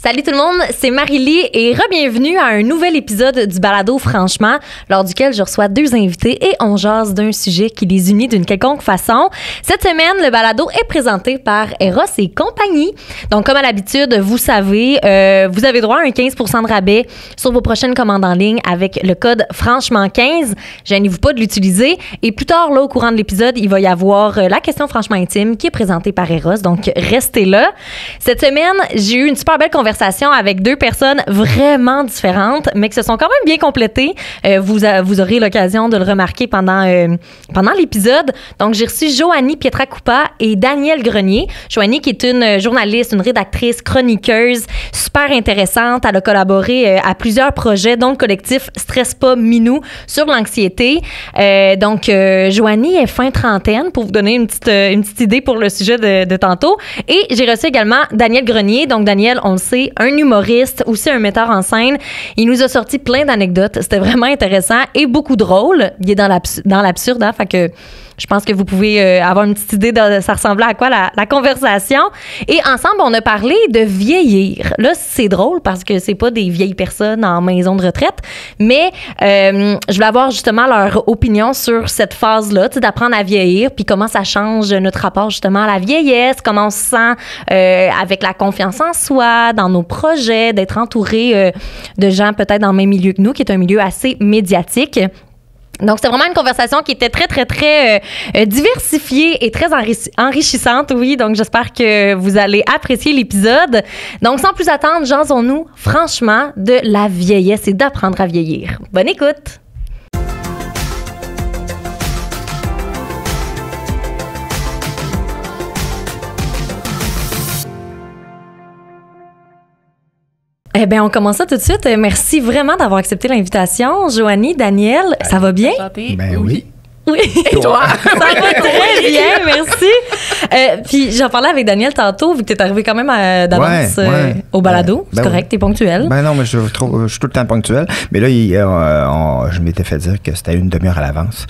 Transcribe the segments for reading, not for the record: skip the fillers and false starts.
Salut tout le monde, c'est Marie-Lie et re-bienvenue à un nouvel épisode du balado Franchement, lors duquel je reçois deux invités et on jase d'un sujet qui les unit d'une quelconque façon. Cette semaine, le balado est présenté par Eros et compagnie. Donc, comme à l'habitude, vous savez, vous avez droit à un 15% de rabais sur vos prochaines commandes en ligne avec le code Franchement15. Gênez-vous pas de l'utiliser. Et plus tard, là, au courant de l'épisode, il va y avoir la question franchement intime qui est présentée par Eros. Donc, restez là. Cette semaine, j'ai eu une super belle conversation avec deux personnes vraiment différentes, mais qui se sont quand même bien complétées. Vous aurez l'occasion de le remarquer pendant l'épisode. Donc, j'ai reçu Joanie Pietracoupa et Danielle Grenier. Joanie, qui est une journaliste, une rédactrice, chroniqueuse, super intéressante. Elle a collaboré à plusieurs projets, dont le collectif Stress pas Minou sur l'anxiété. Donc, Joanie est fin trentaine, pour vous donner une petite idée pour le sujet de tantôt. Et j'ai reçu également Danielle Grenier. Donc, Danielle, on le sait, un humoriste, aussi un metteur en scène. Il nous a sorti plein d'anecdotes. C'était vraiment intéressant et beaucoup drôle. Il est dans l'absurde, hein, fait que je pense que vous pouvez avoir une petite idée de ça ressemblait à quoi la conversation. Et ensemble, on a parlé de vieillir. Là, c'est drôle parce que c'est pas des vieilles personnes en maison de retraite, mais je voulais avoir justement leur opinion sur cette phase-là, tu sais, d'apprendre à vieillir, puis comment ça change notre rapport justement à la vieillesse, comment on se sent avec la confiance en soi, dans nos projets, d'être entouré de gens peut-être dans le même milieu que nous, qui est un milieu assez médiatique. Donc, c'était vraiment une conversation qui était très, très, très diversifiée et très enrichissante, oui. Donc, j'espère que vous allez apprécier l'épisode. Donc, sans plus attendre, jasons-nous franchement de la vieillesse et d'apprendre à vieillir. Bonne écoute! Eh bien, on commence ça tout de suite. Merci vraiment d'avoir accepté l'invitation. Joanie, Danielle, ça va bien? Ben oui. Oui. Et toi? Ça va très bien, merci. Puis j'en parlais avec Daniel tantôt, vu que t'es arrivé quand même d'avance au balado. C'est correct, t'es ponctuel. Ben non, mais je suis tout le temps ponctuel. Mais là, je m'étais fait dire que c'était une demi-heure à l'avance.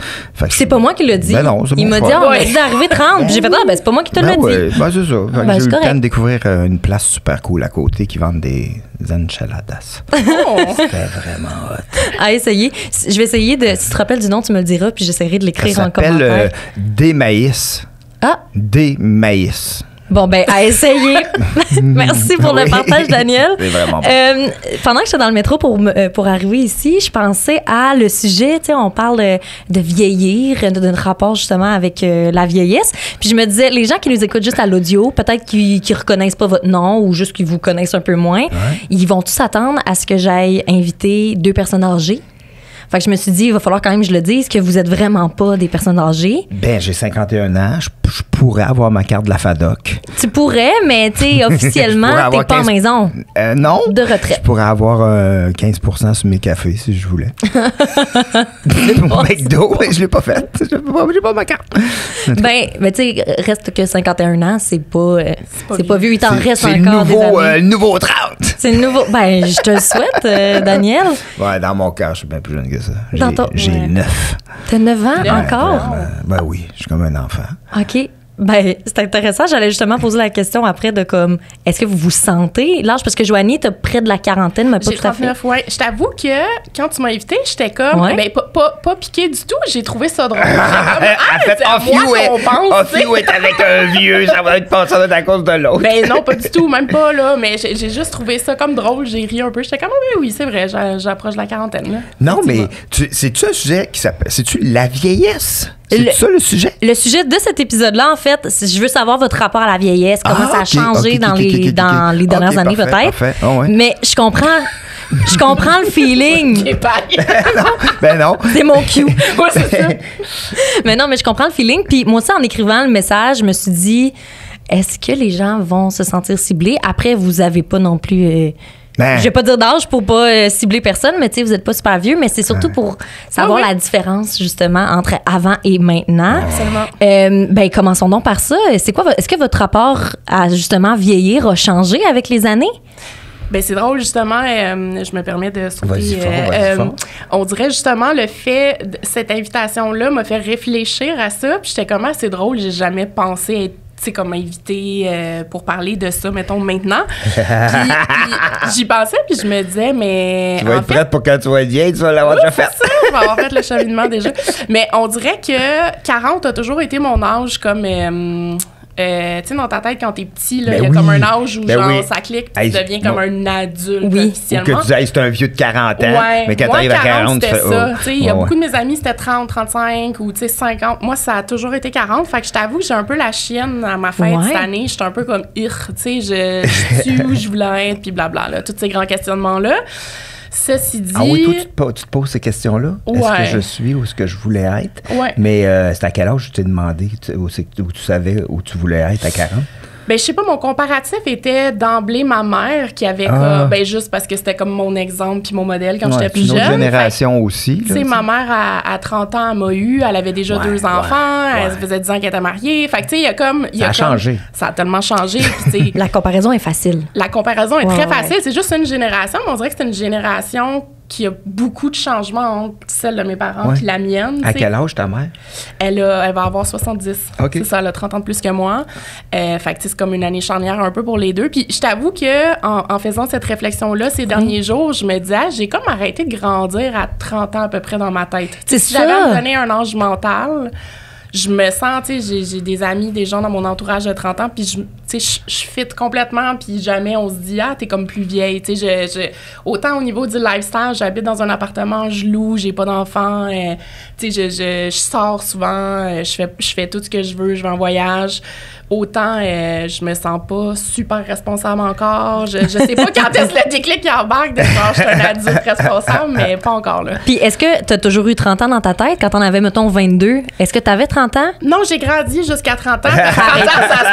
C'est pas moi qui l'ai dit. Ben non, c'est il m'a dit, on m'a dit d'arriver 30. Puis j'ai fait, ben c'est pas moi qui te l'ai dit. Ben c'est ça. J'ai eu le temps de découvrir une place super cool à côté qui vend des enchiladas. C'était vraiment hot. À essayer. Je vais essayer de. Si tu te rappelles du nom, tu me le diras, puis j'essaierai de l'écrire en commentaire. Ça s'appelle Des Maïs. Ah! Des Maïs. Bon, ben, à essayer. Merci pour le partage, Daniel. C'est vraiment bon. Pendant que j'étais dans le métro pour arriver ici, je pensais à le sujet, tu sais, on parle de vieillir, de rapport justement avec la vieillesse. Puis je me disais, les gens qui nous écoutent juste à l'audio, peut-être qui reconnaissent pas votre nom ou juste qui vous connaissent un peu moins, ils vont tous s'attendre à ce que j'aille inviter deux personnes âgées. Fait que je me suis dit, il va falloir quand même que je le dise, que vous êtes vraiment pas des personnes âgées. Ben, j'ai 51 ans. Je pourrais avoir ma carte de la FADOC. Tu pourrais, mais tu sais, officiellement, t'es pas en maison. Non. De retraite. Je pourrais avoir 15% sur mes cafés, si je voulais. Au McDo, je l'ai pas fait. J'ai pas ma carte. Ben tu sais, reste que 51 ans, c'est pas vieux. Il t'en reste encore des années. C'est le nouveau 30. C'est le nouveau. Ben, je te le souhaite, Daniel. Ouais, dans mon cœur, je suis bien plus jeune que ça. J'ai 9. T'as 9 ans encore? Ben oui, je suis comme un enfant. OK. Ben, c'est intéressant. J'allais justement poser la question après de comme, est-ce que vous vous sentez l'âge? Parce que Joanie, t'as près de la quarantaine, mais pas j'ai tout à fait. 39, ouais. Je t'avoue que quand tu m'as invitée, j'étais comme, ben, pas piquée du tout. J'ai trouvé ça drôle. Off you est avec un vieux, ça va être à cause de l'autre. Ben non, pas du tout, même pas, là. Mais j'ai juste trouvé ça comme drôle. J'ai ri un peu. J'étais comme, oui, c'est vrai, j'approche de la quarantaine, là. Non, mais c'est-tu un sujet qui s'appelle, c'est-tu la vieillesse? C'est ça le sujet? Le sujet de cet épisode-là, en fait, je veux savoir votre rapport à la vieillesse, comment ça a changé dans les dernières années, peut-être. Oh, ouais. Mais je comprends le feeling. Ben non. C'est mon cue. Ouais, c'est ça. Mais non, mais je comprends le feeling. Puis moi aussi, en écrivant le message, je me suis dit, est-ce que les gens vont se sentir ciblés? Après, vous avez pas non plus... Je vais pas dire d'âge pour pas cibler personne, mais tu sais, vous êtes pas super vieux, mais c'est surtout pour savoir la différence, justement, entre avant et maintenant. Absolument. Ben, commençons donc par ça. Est-ce que votre rapport à, justement, vieillir a changé avec les années? Ben c'est drôle, justement, je me permets de sauter. Vas-y fort. On dirait, justement, le fait, cette invitation-là m'a fait réfléchir à ça, puis j'étais comme, c'est drôle, j'ai jamais pensé être tu sais, comme invité pour parler de ça, mettons, maintenant. Puis j'y pensais, puis je me disais, mais... Tu vas être prête pour quand tu vas être vieille, tu vas l'avoir déjà fait. C'est ça, on va avoir fait le cheminement déjà. Mais on dirait que 40 a toujours été mon âge comme... tu sais, dans ta tête, quand t'es petit, là, il y a comme un âge où, ça clique, puis tu deviens comme un adulte, officiellement. Ou que tu dis, c'est un vieux de 40 ans, mais quand t'arrives à 40, c'était ça. Tu sais, il y a beaucoup de mes amis, c'était 30, 35 ou, tu sais, 50. Moi, ça a toujours été 40. Fait que je t'avoue que j'ai un peu la chienne à ma fête cette année. J'étais un peu comme, tu sais, je suis où je voulais être, puis blabla, là. Tous ces grands questionnements-là. Ceci dit... Ah oui, toi, tu te poses ces questions-là? Est-ce que je suis ou est-ce que je voulais être? Mais c'est à quel âge tu t'es demandé où tu savais où tu voulais être à 40? Ben, je sais pas, mon comparatif était d'emblée ma mère qui avait juste parce que c'était comme mon exemple puis mon modèle quand j'étais plus jeune. Une autre génération aussi. Tu sais, ma mère, à 30 ans, elle m'a eu, elle avait déjà 2 enfants, elle faisait 10 ans qu'elle était mariée. Fait que, tu sais, il y a comme... Ça a changé. Ça a tellement changé. Puis, la comparaison est facile. La comparaison est très facile. C'est juste une génération, mais on dirait que c'est une génération qui a beaucoup de changements entre celle de mes parents et la mienne. À quel âge ta mère? Elle va avoir 70. Okay. C'est ça, elle a 30 ans de plus que moi. Fait que c'est comme une année charnière un peu pour les deux. Puis je t'avoue que en faisant cette réflexion-là ces derniers jours, je me disais, j'ai comme arrêté de grandir à 30 ans à peu près dans ma tête. C'est si j'avais à me donner un âge mental, je me sens, tu sais, j'ai des amis, des gens dans mon entourage de 30 ans, puis je fit complètement, puis jamais on se dit, t'es comme plus vieille, tu sais, autant au niveau du lifestyle, j'habite dans un appartement, je loue, j'ai pas d'enfants, tu sais, je sors souvent, je fais tout ce que je veux, je vais en voyage, autant je me sens pas super responsable encore, je sais pas quand est-ce le déclic qui embarque de genre, je suis un adulte responsable, mais pas encore, là. Puis est-ce que t'as toujours eu 30 ans dans ta tête, quand t'en avais, mettons, 22? Est-ce que t'avais 30 ans? Non, j'ai grandi jusqu'à 30 ans. 30 ans, ça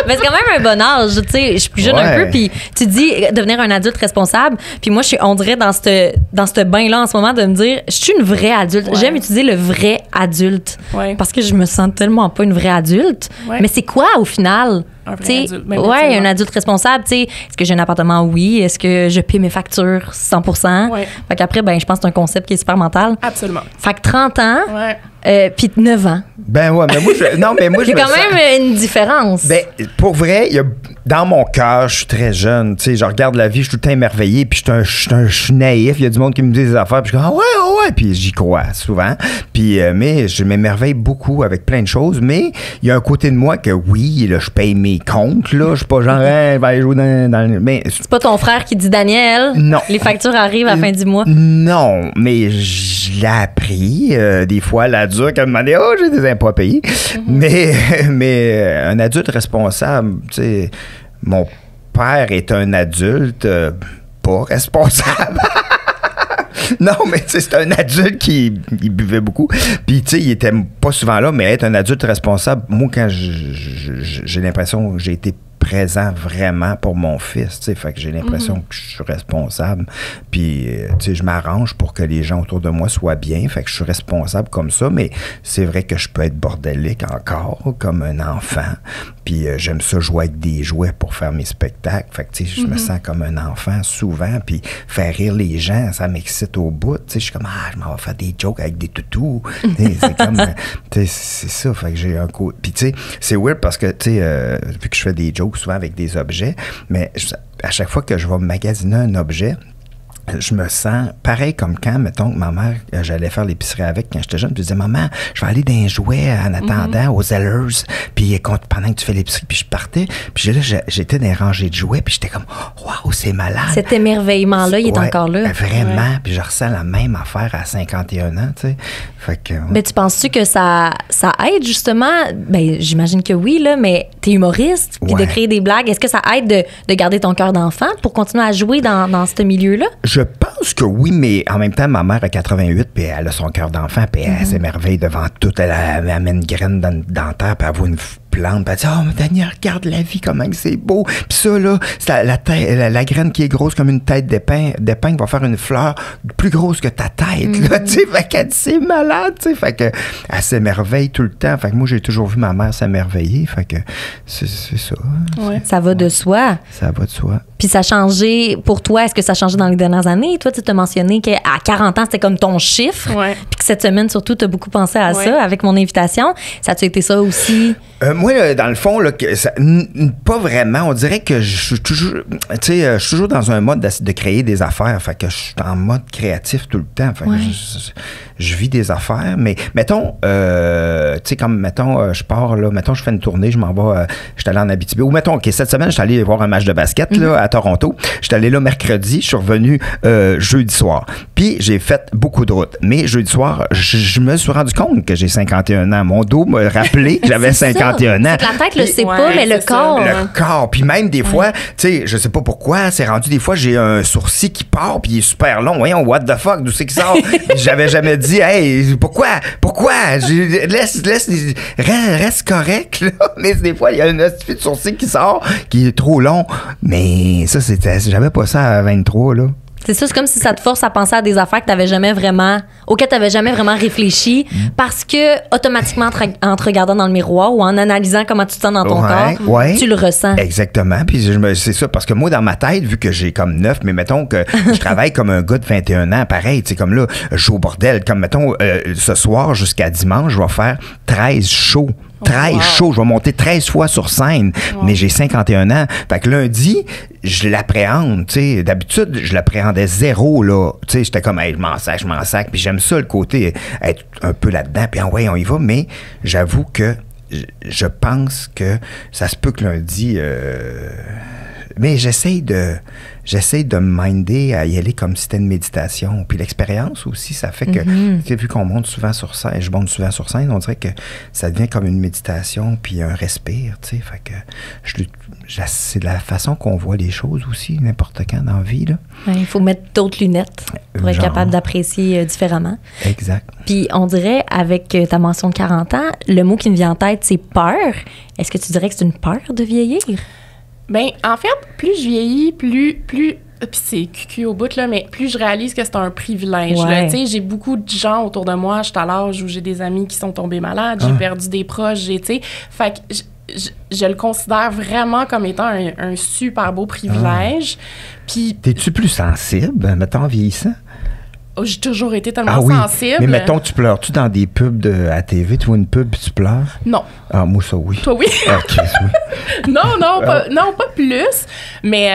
Mais c'est quand même un bon âge, tu sais. Je suis plus jeune un peu, puis tu dis devenir un adulte responsable. Puis moi, on dirait dans ce bain-là en ce moment de me dire, je suis une vraie adulte. J'aime utiliser le vrai adulte parce que je me sens tellement pas une vraie adulte. Mais c'est quoi au final? Un vrai adulte. Un adulte responsable. T'sais, est-ce que j'ai un appartement? Oui. Est-ce que je paie mes factures 100%? Fait qu'après, je pense que c'est un concept qui est super mental. Absolument. Fait que 30 ans, puis 9 ans. Ben ouais, mais moi, il y a quand même une différence. Ben, pour vrai, dans mon cœur, je suis très jeune. Tu sais, je regarde la vie, je suis tout le temps émerveillé, puis je suis naïf. Il y a du monde qui me dit des affaires, puis je dis, ouais, puis j'y crois souvent. Puis, mais je m'émerveille beaucoup avec plein de choses, mais il y a un côté de moi que oui, là, je paye mes comptes, là. Je suis pas genre, je vais aller jouer dans mais c'est pas ton frère qui dit, Daniel, les factures arrivent à la fin du mois. Non, mais je l'ai appris. Des fois, l'adulte, elle m'a dit, j'ai des impôts à payer. Mais un adulte responsable, tu sais, mon père est un adulte pas responsable. Non, mais tu sais, c'est un adulte qui il buvait beaucoup. Puis, tu sais, il était pas souvent là, mais être un adulte responsable, moi, quand j'ai l'impression que j'ai été présent vraiment pour mon fils, tu sais, fait que j'ai l'impression que je suis responsable, puis, tu sais, je m'arrange pour que les gens autour de moi soient bien, fait que je suis responsable comme ça, mais c'est vrai que je peux être bordélique encore, comme un enfant, puis j'aime ça jouer avec des jouets pour faire mes spectacles, fait que, tu sais, je me sens comme un enfant souvent, puis faire rire les gens, ça m'excite au bout, tu sais, je suis comme, je m'en vais faire des jokes avec des toutous, c'est comme, tu sais, c'est ça, fait que j'ai un coup, puis tu sais, c'est weird parce que, tu sais, vu que je fais des jokes souvent avec des objets, mais à chaque fois que je vais magasiner un objet, je me sens pareil comme quand, mettons, que ma mère, j'allais faire l'épicerie avec quand j'étais jeune, puis je disais, maman, je vais aller dans les jouets en attendant aux Zellers, puis pendant que tu fais l'épicerie, puis je partais, puis là, j'étais dans les rangées de jouets, puis j'étais comme, waouh, c'est malade. Cet émerveillement-là, il est encore là. Vraiment, puis je ressens la même affaire à 51 ans, tu sais. Fait que, mais tu penses-tu que ça aide justement? Ben, j'imagine que oui, là, mais t'es humoriste, puis de créer des blagues, est-ce que ça aide de garder ton cœur d'enfant pour continuer à jouer dans ce milieu-là? Je pense que oui, mais en même temps, ma mère a 88, puis elle a son cœur d'enfant, puis elle s'émerveille devant tout. Elle met une graine dans la terre, puis elle voit une plante, puis elle dit, Daniel, regarde la vie, comment c'est beau. Puis ça, là, c'est la graine qui est grosse comme une tête d'épingle va faire une fleur plus grosse que ta tête, là, tu sais. Fait qu'elle dit, c'est malade, tu sais. Fait que elle s'émerveille tout le temps. Fait que moi, j'ai toujours vu ma mère s'émerveiller. Fait que c'est ça. Ouais. Ça va de soi. Ça va de soi. Puis ça a changé pour toi. Est-ce que ça a changé dans les dernières années? Toi, tu as mentionné qu'à 40 ans, c'était comme ton chiffre. Puis que cette semaine, surtout, tu as beaucoup pensé à ça avec mon invitation. Ça a-tu été ça aussi? Moi, là, dans le fond, là, pas vraiment. On dirait que je suis toujours dans un mode de créer des affaires. Fait que je suis en mode créatif tout le temps. Fait que je vis des affaires. Mais mettons, je pars, là, mettons, je fais une tournée, je m'en vais, je suis allé en Abitibi. Ou mettons, OK, cette semaine, je suis allé voir un match de basket là, à Toronto. Je suis allé là mercredi, je suis revenu jeudi soir. Puis j'ai fait beaucoup de routes. Mais jeudi soir, je me suis rendu compte que j'ai 51 ans. Mon dos m'a rappelé que j'avais 51 ans. La tête le sait pas, mais le corps. Le corps. Puis même des fois, tu sais, je sais pas pourquoi, c'est rendu des fois, j'ai un sourcil qui part, puis il est super long. Voyons, what the fuck, d'où c'est qu'il sort? J'avais jamais dit, hey, pourquoi? Reste correct, là. Mais des fois, il y a un petit sourcil qui sort, qui est trop long. Mais ça, j'avais pas ça à 23, là. C'est ça, c'est comme si ça te force à penser à des affaires que auxquelles tu n'avais jamais vraiment réfléchi parce que, automatiquement, en te regardant dans le miroir ou en analysant comment tu te sens dans ton corps, tu le ressens. Exactement. Puis c'est ça, parce que moi, dans ma tête, vu que j'ai comme 9, mais mettons que je travaille comme un gars de 21 ans, pareil, tu sais, comme là, je joue au bordel. Comme, mettons, ce soir jusqu'à dimanche, je vais faire 13 shows. 13 shows, je vais monter 13 fois sur scène, mais j'ai 51 ans. Fait que lundi, je l'appréhende, tu sais. D'habitude, je l'appréhendais zéro, là. Tu sais, j'étais comme, hey, je m'en sac. Puis j'aime ça, le côté, être un peu là-dedans. Puis on y va. Mais j'avoue que je pense que ça se peut que lundi... mais j'essaye de me minder à y aller comme si c'était une méditation. Puis l'expérience aussi, ça fait que, tu sais, vu qu'on monte souvent sur scène, je monte souvent sur scène, on dirait que ça devient comme une méditation puis un respire, tu sais. Fait que c'est la façon qu'on voit les choses aussi, n'importe quand dans la vie, là. Il faut mettre d'autres lunettes pour être capable d'apprécier différemment. Exact. Puis on dirait, avec ta mention de 40 ans, le mot qui me vient en tête, c'est peur. Est-ce que tu dirais que c'est une peur de vieillir? Ben, en fait, plus je vieillis, plus puis c'est cucu au bout, là, mais plus je réalise que c'est un privilège. Tu sais, j'ai beaucoup de gens autour de moi, je suis à l'âge où j'ai des amis qui sont tombés malades, j'ai perdu des proches, tu sais, fait que je le considère vraiment comme étant un super beau privilège. Puis... T'es-tu plus sensible, mettons, en vieillissant? Oh, j'ai toujours été tellement sensible. Mais mettons, tu pleures-tu dans des pubs à TV? Tu vois une pub et tu pleures? Non. Ah, moi, ça, oui. Toi, oui. OK, oui. pas plus. Mais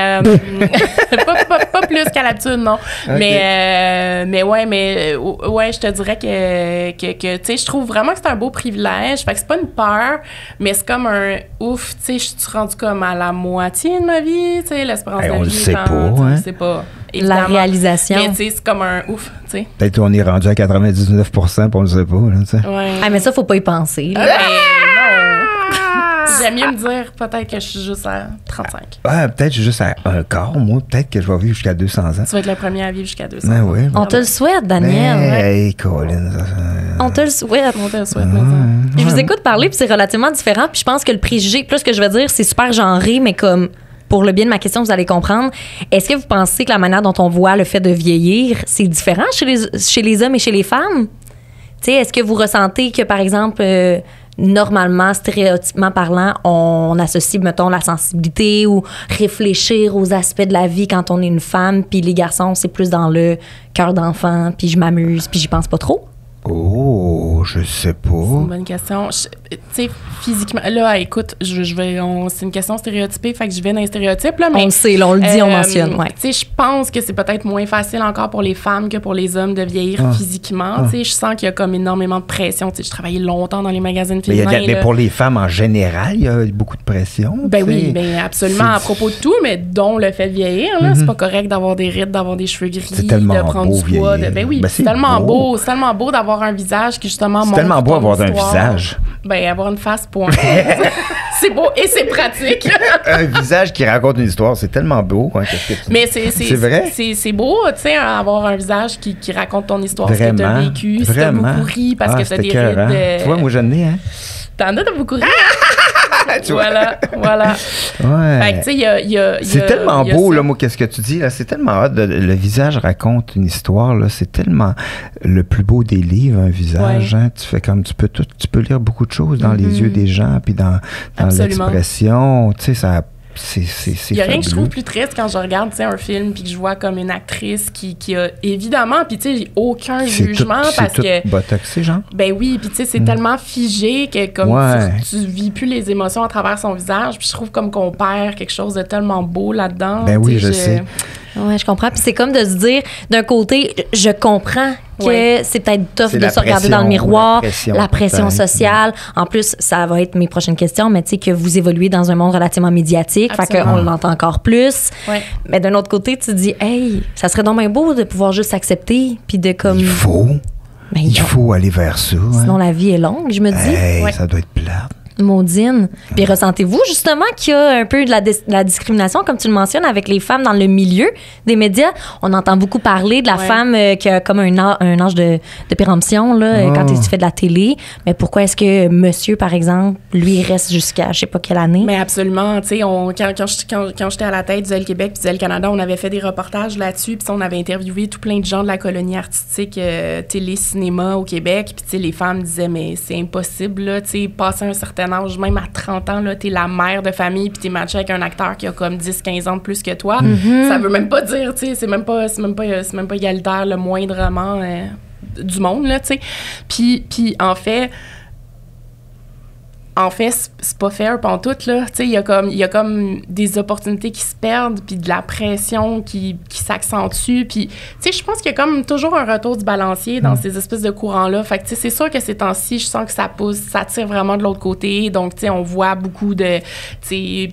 pas plus qu'à l'habitude, non. Okay. Mais je te dirais que tu sais, je trouve vraiment que c'est un beau privilège. Fait que c'est pas une peur, mais c'est comme un ouf, tu sais, je suis rendue comme à la moitié de ma vie, tu sais, l'espérance de vie. On le sait pas, hein? On le sait pas. Évidemment. La réalisation. Mais tu sais, c'est comme un ouf, tu sais. Peut-être qu'on est rendu à 99 puis on le sait pas, là, tu sais. Ouais. Ah, mais ça, faut pas y penser. Là. Non. J'aime mieux me dire peut-être que je suis juste à 35. Ouais, peut-être juste à un quart, moi. Peut-être que je vais vivre jusqu'à 200 ans. Tu vas être le premier à vivre jusqu'à 200 ans. Oui. On te le souhaite, Daniel. Hey, Colin. On te le souhaite. On te le souhaite, Je vous écoute parler, puis c'est relativement différent. Puis je pense que le préjugé, plus que je veux dire, c'est super genré, mais comme... Pour le bien de ma question, vous allez comprendre. Est-ce que vous pensez que la manière dont on voit le fait de vieillir, c'est différent chez les hommes et chez les femmes? Tu sais, est-ce que vous ressentez que, par exemple, normalement, stéréotypement parlant, on associe, mettons, la sensibilité ou réfléchir aux aspects de la vie quand on est une femme, puis les garçons, c'est plus dans le cœur d'enfant, puis je m'amuse, puis j'y pense pas trop? Oh, je sais pas. C'est une bonne question. Tu sais, physiquement, là, écoute, c'est une question stéréotypée, fait que je vais dans les stéréotypes, là, mais... On le sait, là, on le dit, on mentionne, ouais. Tu sais, je pense que c'est peut-être moins facile encore pour les femmes que pour les hommes de vieillir physiquement. Tu sais, je sens qu'il y a comme énormément de pression. Tu sais, je travaillais longtemps dans les magazines féminins. Mais pour les femmes en général, il y a beaucoup de pression. Ben oui, ben absolument, à propos de tout, mais dont le fait de vieillir, là, c'est pas correct d'avoir des rides, d'avoir des cheveux gris, de prendre du poids. Ben oui, c'est tellement beau. C'est tellement beau d'avoir un visage qui, justement, montre. C'est tellement beau avoir un visage. Ben, avoir une face, point. C'est beau et c'est pratique. Un visage qui raconte une histoire, c'est tellement beau. Hein, mais c'est vrai. C'est beau, tu sais, avoir un visage qui raconte ton histoire, vraiment, ce que t'as vécu, si t'as beaucoup ri, parce que t'as des rides. Tu vois, moi, j'en ai, hein. T'as beaucoup ri. Voilà. Ouais. Fait que, tu sais, il y a c'est tellement beau, là, moi, qu'est-ce que tu dis, là. C'est tellement hot. Le visage raconte une histoire, là. C'est tellement le plus beau des livres, un visage, hein. Tu fais comme, tu peux lire beaucoup de choses dans les yeux des gens, puis dans l'expression. Tu sais, C'est il y a rien que je fabuleux. trouve plus triste quand je regarde, tu sais, un film puis que je vois comme une actrice qui a évidemment, puis tu sais, aucun jugement parce que... C'est tout botoxé, genre? Ben oui, puis tu sais, c'est tellement figé que comme Ouais. tu vis plus les émotions à travers son visage, puis je trouve comme qu'on perd quelque chose de tellement beau là-dedans. Ben oui, tu sais, je sais. Ouais, je comprends. Puis c'est comme de se dire, d'un côté, je comprends que Ouais. c'est peut-être tough C'est de la se regarder dans le pression, miroir, la pression, pareil. sociale. En plus, ça va être mes prochaines questions, mais tu sais que vous évoluez dans un monde relativement médiatique, fait Absolument. qu'on l'entend encore plus. Ouais. Mais d'un autre côté, tu te dis, hey, ça serait donc bien beau de pouvoir juste s'accepter, puis de comme... Il faut. Ben, Il faut aller vers ça. Hein. Sinon, la vie est longue, je me dis. Hey, Ouais. ça doit être plate. Maudine. Puis ressentez-vous justement qu'il y a un peu de la discrimination, comme tu le mentionnes, avec les femmes dans le milieu des médias? On entend beaucoup parler de la Ouais. femme qui a comme un âge de péremption là, Oh. quand il fait de la télé. Mais pourquoi est-ce que monsieur, par exemple, lui, il reste jusqu'à je sais pas quelle année? Mais absolument, tu sais, quand j'étais à la tête du Zèle Québec puis du Zèle Canada, on avait fait des reportages là-dessus, puis on avait interviewé tout plein de gens de la colonie artistique télé, cinéma au Québec, puis tu sais, les femmes disaient, mais c'est impossible, là, tu sais, passer un certain âge, même à 30 ans, là, t'es la mère de famille, puis t'es matché avec un acteur qui a comme 10-15 ans de plus que toi. Ça veut même pas dire, tu sais, c'est même pas égalitaire le moindrement du monde, là, tu sais. Puis en fait, c'est pas fair pantoute, là. Tu sais, il y a comme des opportunités qui se perdent, puis de la pression qui s'accentue. Puis, tu sais, je pense qu'il y a comme toujours un retour du balancier dans ces espèces de courants-là. Fait que, tu sais, c'est sûr que ces temps-ci, je sens que ça pousse, ça tire vraiment de l'autre côté. Donc, tu sais, on voit beaucoup de, tu sais,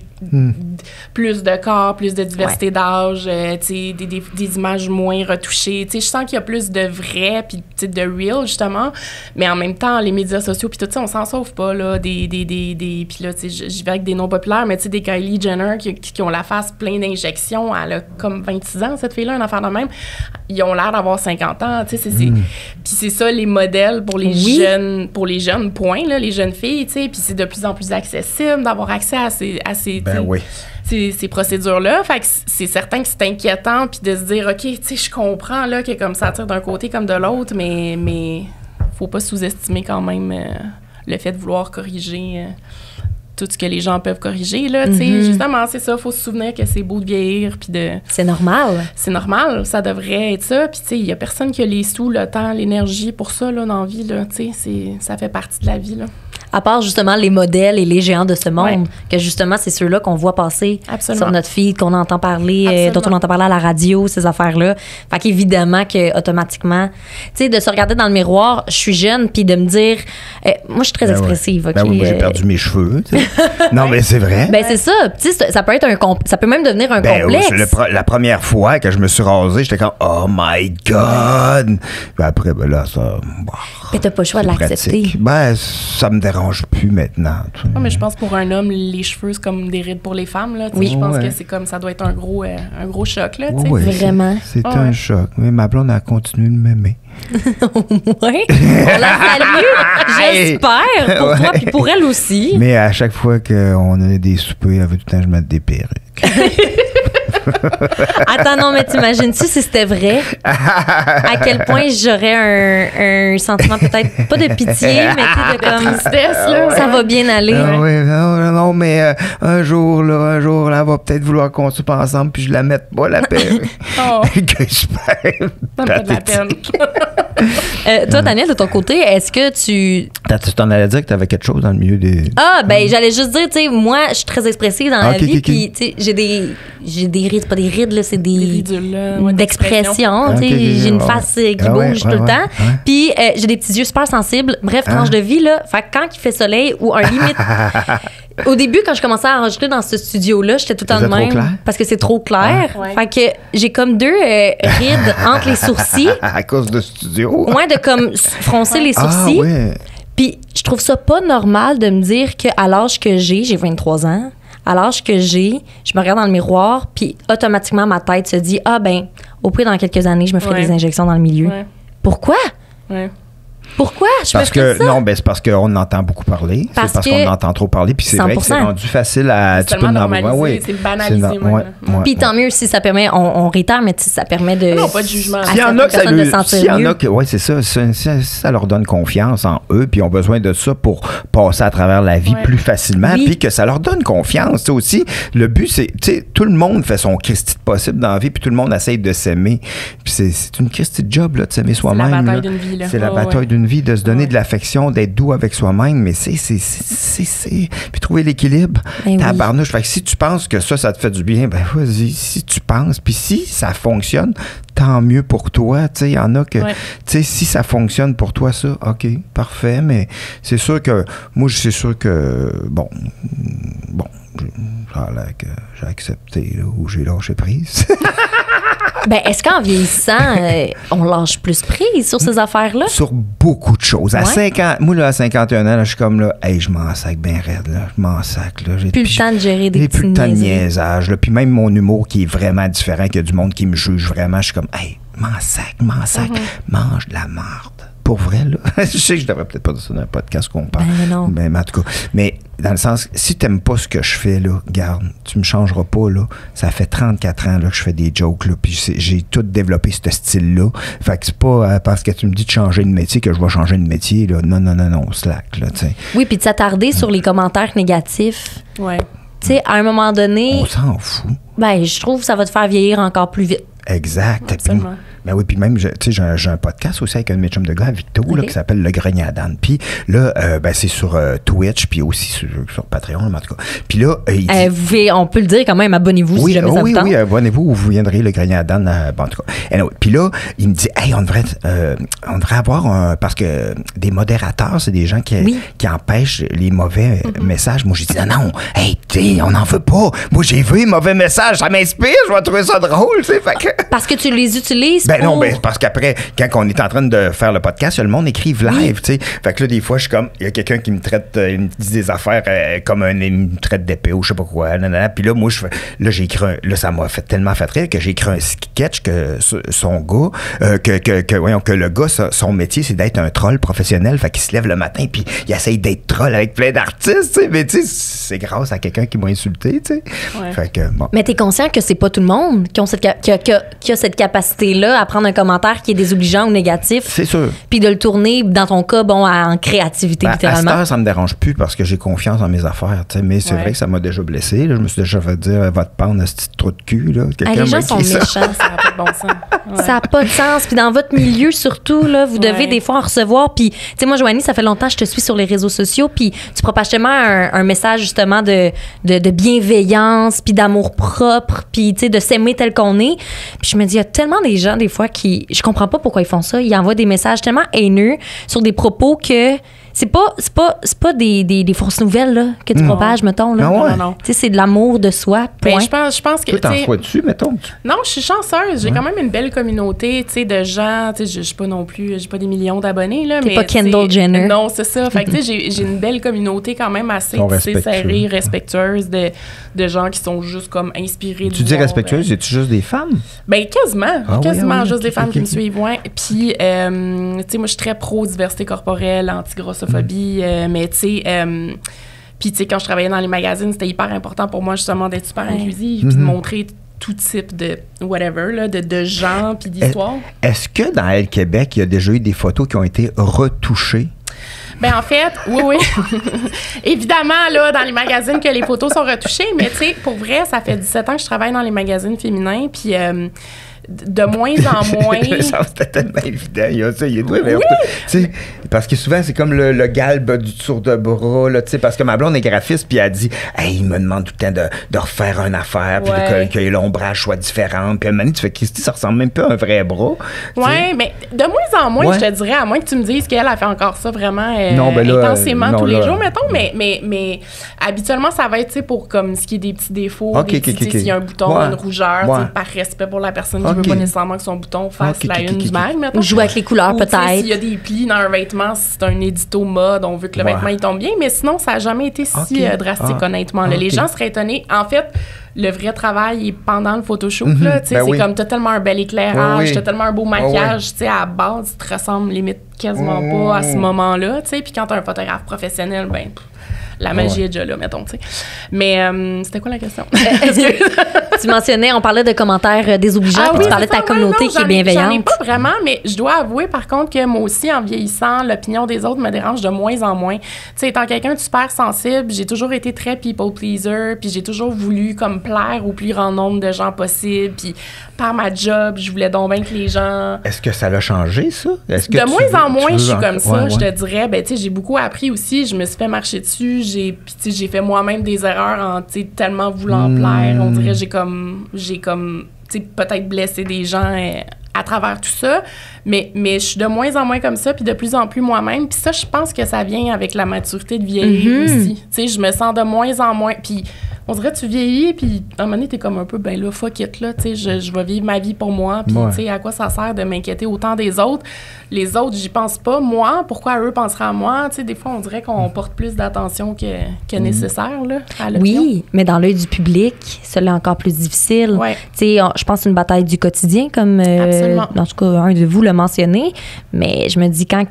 plus de corps, plus de diversité d'âge, tu sais, des images moins retouchées. Tu sais, je sens qu'il y a plus de vrai, puis, tu sais, de real, justement. Mais en même temps, les médias sociaux, puis tout ça, on s'en sauve pas, là, puis là, tu sais, j'y vais avec des noms populaires, mais tu sais, des Kylie Jenner qui ont la face pleine d'injections, elle a comme 26 ans, cette fille-là, une affaire de même. Ils ont l'air d'avoir 50 ans, tu sais, puis c'est ça, les modèles pour les jeunes, point, là, les jeunes filles, tu sais, puis c'est de plus en plus accessible d'avoir accès à ces Ben oui. ces procédures-là. Fait que c'est certain que c'est inquiétant, puis de se dire, OK, tu sais, je comprends, là, que comme ça tire d'un côté comme de l'autre, mais faut pas sous-estimer quand même le fait de vouloir corriger tout ce que les gens peuvent corriger, là, tu sais. Justement, c'est ça, faut se souvenir que c'est beau de vieillir, puis de... C'est normal. C'est normal, ça devrait être ça. Puis, tu sais, il y a personne qui a les sous, le temps, l'énergie pour ça, là, dans la vie, là, tu sais, ça fait partie de la vie, là. À part justement les modèles et les géants de ce monde, Ouais. que justement, c'est ceux-là qu'on voit passer Absolument. sur notre feed, qu'on entend parler, Absolument. dont on entend parler à la radio, ces affaires-là. Fait qu'évidemment que automatiquement, tu sais, de se regarder dans le miroir, je suis jeune, puis de me dire, moi, je suis très Ben ouais. expressive, OK? Ben oui, moi, j'ai perdu mes cheveux. Tu sais. Non, mais c'est vrai. Ben, c'est ça. Tu sais, ça peut être ça peut même devenir un Ben, complexe. la première fois que je me suis rasé, j'étais comme oh my God! Puis après, ben là, ça. Mais t'as pas le choix de c'est l'accepter. pratique. Ben, ça me dérange plus maintenant. tu sais. Non, mais je pense pour un homme, les cheveux, c'est comme des rides pour les femmes, là. Tu sais, Oui. je pense Ouais. que c'est comme, ça doit être un gros choc, là, tu sais. Ouais, Vraiment. C'est Ah un ouais. choc. Mais ma blonde a continué de m'aimer. Ouais. On la salue. J'espère pour toi, puis pour elle aussi. Mais à chaque fois qu'on a des soupers, elle veut tout le temps que je mette des perruques. Attends, non, mais t'imagines-tu si c'était vrai? À quel point j'aurais un sentiment peut-être, pas de pitié, mais tu sais, de comme, Tristesse, là. ça va bien aller. Ah oui, non, mais un jour, là, elle va peut-être vouloir qu'on soupe ensemble, puis je la mette pas, la perruque. Oh, que je perds. ça me fait de la peine. Toi, Daniel, de ton côté, est-ce que tu... Tu t'en allais dire que t'avais quelque chose dans le milieu des... Ah, ben, j'allais juste dire, tu sais, moi, je suis très expressive dans la Ok, vie, ok. puis, tu sais, j'ai des rides, pas des rides, là, c'est Des des... ridules, là. Ouais, d'expression, tu sais, Ok, ok, j'ai une ouais. face qui Ah ouais, bouge ouais, tout le ouais, temps. ouais. Puis j'ai des petits yeux super sensibles. Bref, tranche de vie, là. Fait que quand il fait soleil ou un limite... Au début, quand je commençais à enregistrer dans ce studio-là, j'étais tout le temps de C'était trop même. clair? Parce que c'est trop clair. Ah. Ouais. Fait que j'ai comme deux rides entre les sourcils. À cause de studio. Moins de comme froncer les Ah, sourcils. ouais. Puis je trouve ça pas normal de me dire qu'à l'âge que j'ai 23 ans, à l'âge que j'ai, je me regarde dans le miroir, puis automatiquement ma tête se dit, ah ben, au pire dans quelques années, je me ferai Ouais. des injections dans le milieu. Ouais. Pourquoi? Ouais. Pourquoi? Parce que, non, ben, c'est parce qu'on entend beaucoup parler. C'est parce qu'on entend trop parler. Puis c'est vrai que c'est rendu facile à... C'est tellement normalisé, c'est banalisé. Puis tant mieux si ça permet, on réitère, mais ça permet de... Non, pas de jugement. S'il y en a que oui, c'est ça. Ça leur donne confiance en eux, puis ils ont besoin de ça pour passer à travers la vie plus facilement, puis que ça leur donne confiance. T'sais, aussi, le but, c'est, tout le monde fait son Christy de possible dans la vie, puis tout le monde essaye de s'aimer. Puis c'est une Christy de job, là, de s'aimer soi-même. C'est la bataille d'une vie, là. C'est la bataille d'une vie, de se donner de l'affection, d'être doux avec soi-même, mais c'est puis trouver l'équilibre. Ben Tabarnouche. Fait que si tu penses que ça te fait du bien, ben vas-y, si tu penses, puis si ça fonctionne, tant mieux pour toi. Tu sais, il y en a que, tu sais, si ça fonctionne pour toi, ça, OK, parfait, mais c'est sûr que, moi, c'est sûr que, bon, j'ai accepté, là, ou j'ai lâché prise. Ben, est-ce qu'en vieillissant, on lâche plus prise sur ces affaires-là? Sur beaucoup de choses. À 50, moi, là, à 51 ans, là, je suis comme là, hey, je m'en sac bien raide, là. Je m'en sac, là. J'ai plus le temps de gérer des petits plus le temps de niaisage, là. Puis même mon humour qui est vraiment différent, qu'il y a du monde qui me juge vraiment, je suis comme, hey, m'en sac, mange de la marde. Pour vrai, là. Je sais que je devrais peut-être pas dire ça dans un podcast qu'on parle. Ben non. Mais en tout cas, mais dans le sens, si t'aimes pas ce que je fais, là, garde, tu me changeras pas, là. Ça fait 34 ans, là, que je fais des jokes, là, puis j'ai tout développé ce style-là. Fait que c'est pas parce que tu me dis de changer de métier que je vais changer de métier, là. Non, slack, là, tu sais. Oui, puis de s'attarder sur les commentaires négatifs. Ouais. Tu sais, à un moment donné... On s'en fout. Ben, je trouve que ça va te faire vieillir encore plus vite. Exact. Absolument. Ben oui, puis même, j'ai un podcast aussi avec un de mes chums de gars, Victo, là, qui s'appelle Le Grenier à Dan. Puis là, ben, c'est sur Twitch, puis aussi sur Patreon, en tout cas. Puis là, il dit, on peut le dire quand même, abonnez-vous si jamais ça vous tente. Oui, abonnez-vous ou vous viendrez Le Grenier à Dan, en tout cas. Anyway, puis là, il me dit, hey, on devrait avoir parce que des modérateurs, c'est des gens qui empêchent les mauvais messages. Moi, j'ai dit, non, hey, on n'en veut pas. Moi, j'ai vu les mauvais messages, ça m'inspire, je vais trouver ça drôle, tu sais. Parce que tu les utilises non, parce qu'après, quand on est en train de faire le podcast, le monde écrive live, tu sais. Fait que là, des fois, je suis comme, il y a quelqu'un qui me traite, il me dit des affaires comme il me traite d'épée ou je sais pas quoi, nanana. Puis là, moi, j'ai écrit là, ça m'a tellement fait rire que j'ai écrit un sketch que son gars, que le gars, son métier, c'est d'être un troll professionnel. Fait qu'il se lève le matin, puis il essaye d'être troll avec plein d'artistes, tu sais. Mais tu sais, c'est grâce à quelqu'un qui m'a insulté, tu sais. Ouais. Fait que, bon. Mais t'es conscient que c'est pas tout le monde qui a cette capacité-là à prendre un commentaire qui est désobligeant ou négatif. C'est sûr. Puis de le tourner, dans ton cas, en créativité, littéralement. À cette heure, ça me dérange plus parce que j'ai confiance en mes affaires, tu sais. Mais c'est vrai que ça m'a déjà blessé, là. Je me suis déjà fait dire, va te pendre un petit trou de cul, là. Les gens sont méchants. Ça n'a pas de bon sens. Ouais. Ça n'a pas de sens. Puis dans votre milieu, surtout, là, vous devez des fois en recevoir. Puis, tu sais, moi, Joanie, ça fait longtemps que je te suis sur les réseaux sociaux. Puis tu propages tellement un message, justement, de bienveillance, puis d'amour propre, puis, tu sais, de s'aimer tel qu'on est. Puis je me dis, il y a tellement des gens, des fois, qui... Je comprends pas pourquoi ils font ça. Ils envoient des messages tellement haineux sur des propos que... C'est pas des fausses nouvelles là, que tu propages, mettons. Là. Non. Tu sais, c'est de l'amour de soi, point. Ben, je pense que... Toi, t'en reçois dessus, mettons? Non, je suis chanceuse. J'ai quand même une belle communauté, tu sais, de gens. Tu sais, je suis pas non plus... J'ai pas des millions d'abonnés, là. T'es pas Kendall Jenner. Non, c'est ça. Fait que, tu sais, j'ai une belle communauté quand même assez serrée, respectueuse de gens qui sont juste comme inspirés. Tu dis respectueuse, c'est-tu juste des femmes? Ben, quasiment. Juste des femmes qui me suivent. suivent, ouais. Puis, tu sais, moi, je suis très pro-diversité corporelle, anti-grossophobie, mais tu sais... puis, tu sais, quand je travaillais dans les magazines, c'était hyper important pour moi, justement, d'être super inclusive, puis de montrer tout type de whatever, là, de gens, puis d'histoires. Est-ce que dans Elle Québec, il y a déjà eu des photos qui ont été retouchées? Ben en fait, oui. Évidemment, là, dans les magazines, que les photos sont retouchées, mais tu sais, pour vrai, ça fait 17 ans que je travaille dans les magazines féminins, puis... de moins en moins. C'était tellement évident. Oui! Parce que souvent, c'est comme le galbe du tour de bras. Là, parce que ma blonde est graphiste, puis elle dit hey, il me demande tout le temps de refaire une affaire, puis que l'ombrage soit différent. Puis à un moment donné, tu fais Christy, ça ressemble même pas à un vrai bras. Oui, mais de moins en moins, je te dirais, à moins que tu me dises qu'elle a fait encore ça vraiment intensément tous les jours, mettons. Mais habituellement, ça va être pour comme ce qui est des petits défauts, s'il y a un bouton, une rougeur, par respect pour la personne qui veut pas nécessairement que son bouton fasse la une du mag, mettons. Ou jouer avec les couleurs, peut-être. S'il y a des plis dans un vêtement, si c'est un édito mode, on veut que le vêtement il tombe bien, mais sinon, ça n'a jamais été si drastique, honnêtement. Les gens seraient étonnés. En fait, le vrai travail est pendant le photoshoot, là, tu sais, c'est comme, t'as tellement un bel éclairage, t'as tellement un beau maquillage, tu sais, à la base, tu te ressembles limite quasiment pas à ce moment-là, tu sais, puis quand t'as un photographe professionnel, ben... La magie est déjà là, mettons, tu sais. Mais c'était quoi la question? Tu mentionnais, on parlait de commentaires désobligeants, puis tu parlais de ta communauté qui est bienveillante. J'en ai pas vraiment, mais je dois avouer, par contre, que moi aussi, en vieillissant, l'opinion des autres me dérange de moins en moins. Tu sais, étant quelqu'un de super sensible, j'ai toujours été très people pleaser, puis j'ai toujours voulu, comme, plaire au plus grand nombre de gens possible, puis par ma job, je voulais donc bien que les gens... Est-ce que ça l'a changé, ça? De moins en moins, je suis comme ça, je te dirais. Ben, tu sais, j'ai beaucoup appris aussi, je me suis fait marcher dessus, j'ai fait moi-même des erreurs en tellement voulant plaire. On dirait j'ai comme peut-être blessé des gens à travers tout ça, mais je suis de moins en moins comme ça, puis de plus en plus moi-même. Puis ça, je pense que ça vient avec la maturité de vieillir aussi. Tu sais, je me sens de moins en moins... Puis on dirait que tu vieillis, puis à un moment donné, t'es comme un peu, ben là, fuck it, là, tu sais, je vais vivre ma vie pour moi, puis tu sais, à quoi ça sert de m'inquiéter autant des autres? Les autres, j'y pense pas. Moi, pourquoi eux penseraient à moi? Tu sais, des fois, on dirait qu'on porte plus d'attention que nécessaire, là, à l'opinion. Oui, mais dans l'œil du public, cela est encore plus difficile. Ouais. Tu sais, je pense que c'est une bataille du quotidien, comme en tout cas, un de vous l'a mentionné, mais je me dis quand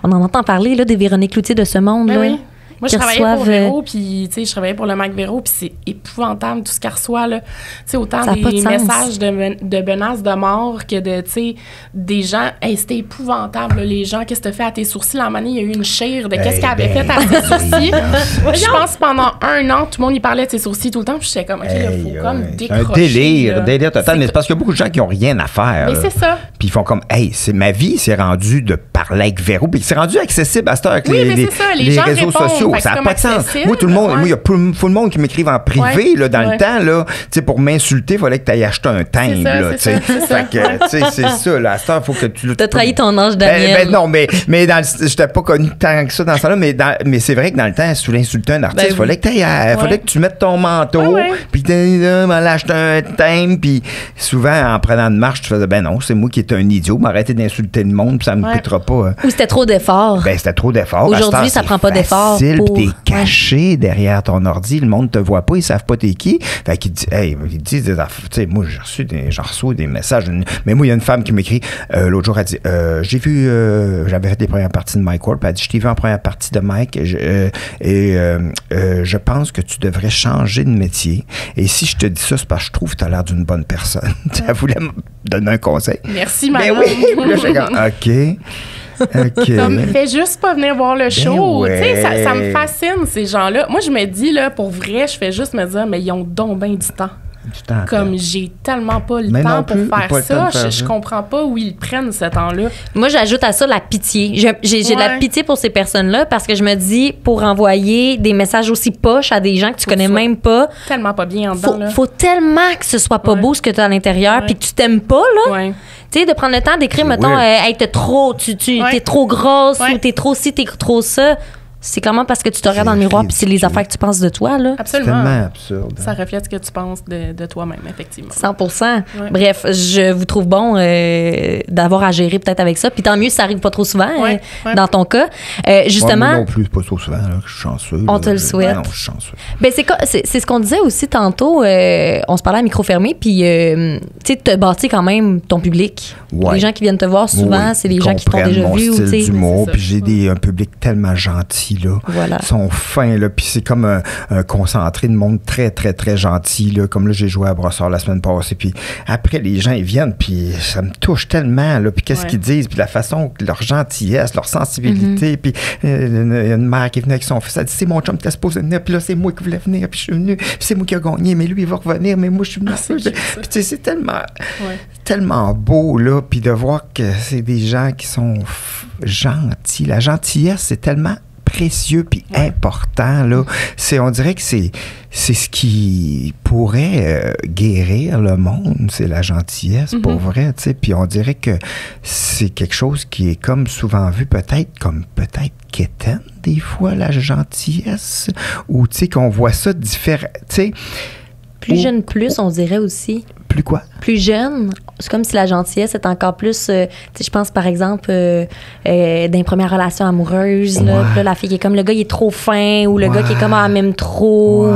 on en entend parler, là, des Véronique Cloutier de ce monde, ben là. Oui. Moi, je travaillais pour Véro, puis, tu sais, je travaillais pour le Mac Véro, puis c'est épouvantable tout ce qu'elle reçoit, là. Tu sais, autant des messages de menaces de mort que de, tu sais, des gens, hey, c'était épouvantable, là, les gens, qu'est-ce que tu fais à tes sourcils? À un moment donné, il y a eu une chire de qu'est-ce qu'elle avait fait à ses sourcils. Je pense que pendant 1 an, tout le monde y parlait de ses sourcils tout le temps, puis j'étais comme, OK, il faut comme décrocher. Un délire total, mais c'est parce qu'il y a beaucoup de gens qui n'ont rien à faire. Mais c'est ça. Puis ils font comme, hey, c'est ma vie, c'est rendu de parler avec Véro, puis c'est rendu accessible à cette heure avec les réseaux sociaux. Ça n'a pas de sens. Moi, tout le monde, il y a tout le monde qui m'écrive en privé, là, dans le temps, là. Tu sais, pour m'insulter, il fallait que tu ailles acheter un timbre, là. Tu sais, c'est ça, là. À cette heure, il faut que tu. T'as trahi ton ange Daniel. Ben non, mais j'étais pas connu tant que ça dans ce temps-là, mais c'est vrai que dans le temps, si tu voulais insulter un artiste, il fallait que tu mettes ton manteau, puis tu allais acheter un timbre, puis souvent, en prenant une marche, tu faisais, ben non, c'est moi qui étais un idiot, m'arrêter d'insulter le monde, puis ça me coûtera pas. Ou c'était trop d'efforts. Ben, c'était trop d'efforts. Aujourd'hui, ça prend pas d'efforts. Puis t'es caché derrière ton ordi, le monde te voit pas, ils savent pas t'es qui. Fait qu'ils disent des affaires. Tu sais, moi, j'en reçois des messages. Mais moi, il y a une femme qui m'écrit l'autre jour, elle dit j'ai vu, j'avais fait les premières parties de Mike Ward, puis elle dit je t'ai vu en première partie de Mike et je pense que tu devrais changer de métier. Et si je te dis ça, c'est parce que je trouve que tu as l'air d'une bonne personne. Elle voulait me donner un conseil. Merci, madame. Ben oui, là, j'ai comme, OK. Comme, fais juste pas venir voir le show. Ouais. Tu sais, ça me fascine, ces gens-là. Moi, je me dis, là, pour vrai, je fais juste me dire, mais ils ont donc bien du temps. Comme j'ai tellement pas le temps pour faire ça, je comprends pas où ils prennent ce temps-là. Moi, j'ajoute à ça la pitié. J'ai de la pitié pour ces personnes-là parce que je me dis, pour envoyer des messages aussi poches à des gens que tu connais même pas. Tellement pas bien en dedans. Faut tellement que ce soit pas beau ce que tu as à l'intérieur puis que tu t'aimes pas, là. Ouais. Tu sais, de prendre le temps d'écrire, mettons, hey, t'es trop grosse ou t'es trop ci, t'es trop ça. C'est clairement parce que tu te regardes dans le miroir puis c'est les affaires que tu penses de toi, là. Absolument. C'est tellement absurde. Ça reflète ce que tu penses de toi-même, effectivement. 100%. Ouais. Bref, je vous trouve bon d'avoir à gérer peut-être avec ça. Puis tant mieux si ça arrive pas trop souvent, dans ton cas. Justement... moi non plus, pas trop souvent. Là, je suis chanceux. On te le souhaite. Non, je suis chanceux. Ben, c'est ce qu'on disait aussi tantôt. On se parlait à micro fermé. Puis, tu sais, te bâtis quand même ton public. Ouais. Les gens qui viennent te voir souvent, c'est les gens qui t'ont déjà vu. Mon style d'humour. Puis j'ai un public tellement gentil. Là. Voilà. Ils sont fins, là, puis c'est comme un concentré de monde très, très, très gentil, là. Comme là, j'ai joué à Brossard la semaine passée, puis après, les gens, ils viennent, puis ça me touche tellement, là, puis qu'est-ce qu'ils disent, puis la façon, leur gentillesse, leur sensibilité, puis il y a une mère qui est venue avec son fils, elle dit, c'est mon chum qui était supposé venir, puis là, c'est moi qui voulais venir, puis je suis venu, puis c'est moi qui ai gagné, mais lui, il va revenir, mais moi, je suis venu. Puis tu sais, c'est tellement beau, là, puis de voir que c'est des gens qui sont gentils. La gentillesse, c'est tellement précieux puis important, là. On dirait que c'est ce qui pourrait guérir le monde, c'est la gentillesse, pour vrai, tu sais. Puis on dirait que c'est quelque chose qui est comme souvent vu peut-être quétaine, des fois, la gentillesse, ou tu sais, qu'on voit ça différent, tu sais. Plus jeune, plus, on dirait aussi. Plus quoi? Plus jeune, c'est comme si la gentillesse est encore plus, tu sais, je pense par exemple dans les premières relations amoureuses, là, puis là, la fille qui est comme, le gars il est trop fin, ou le gars qui est comme, même trop,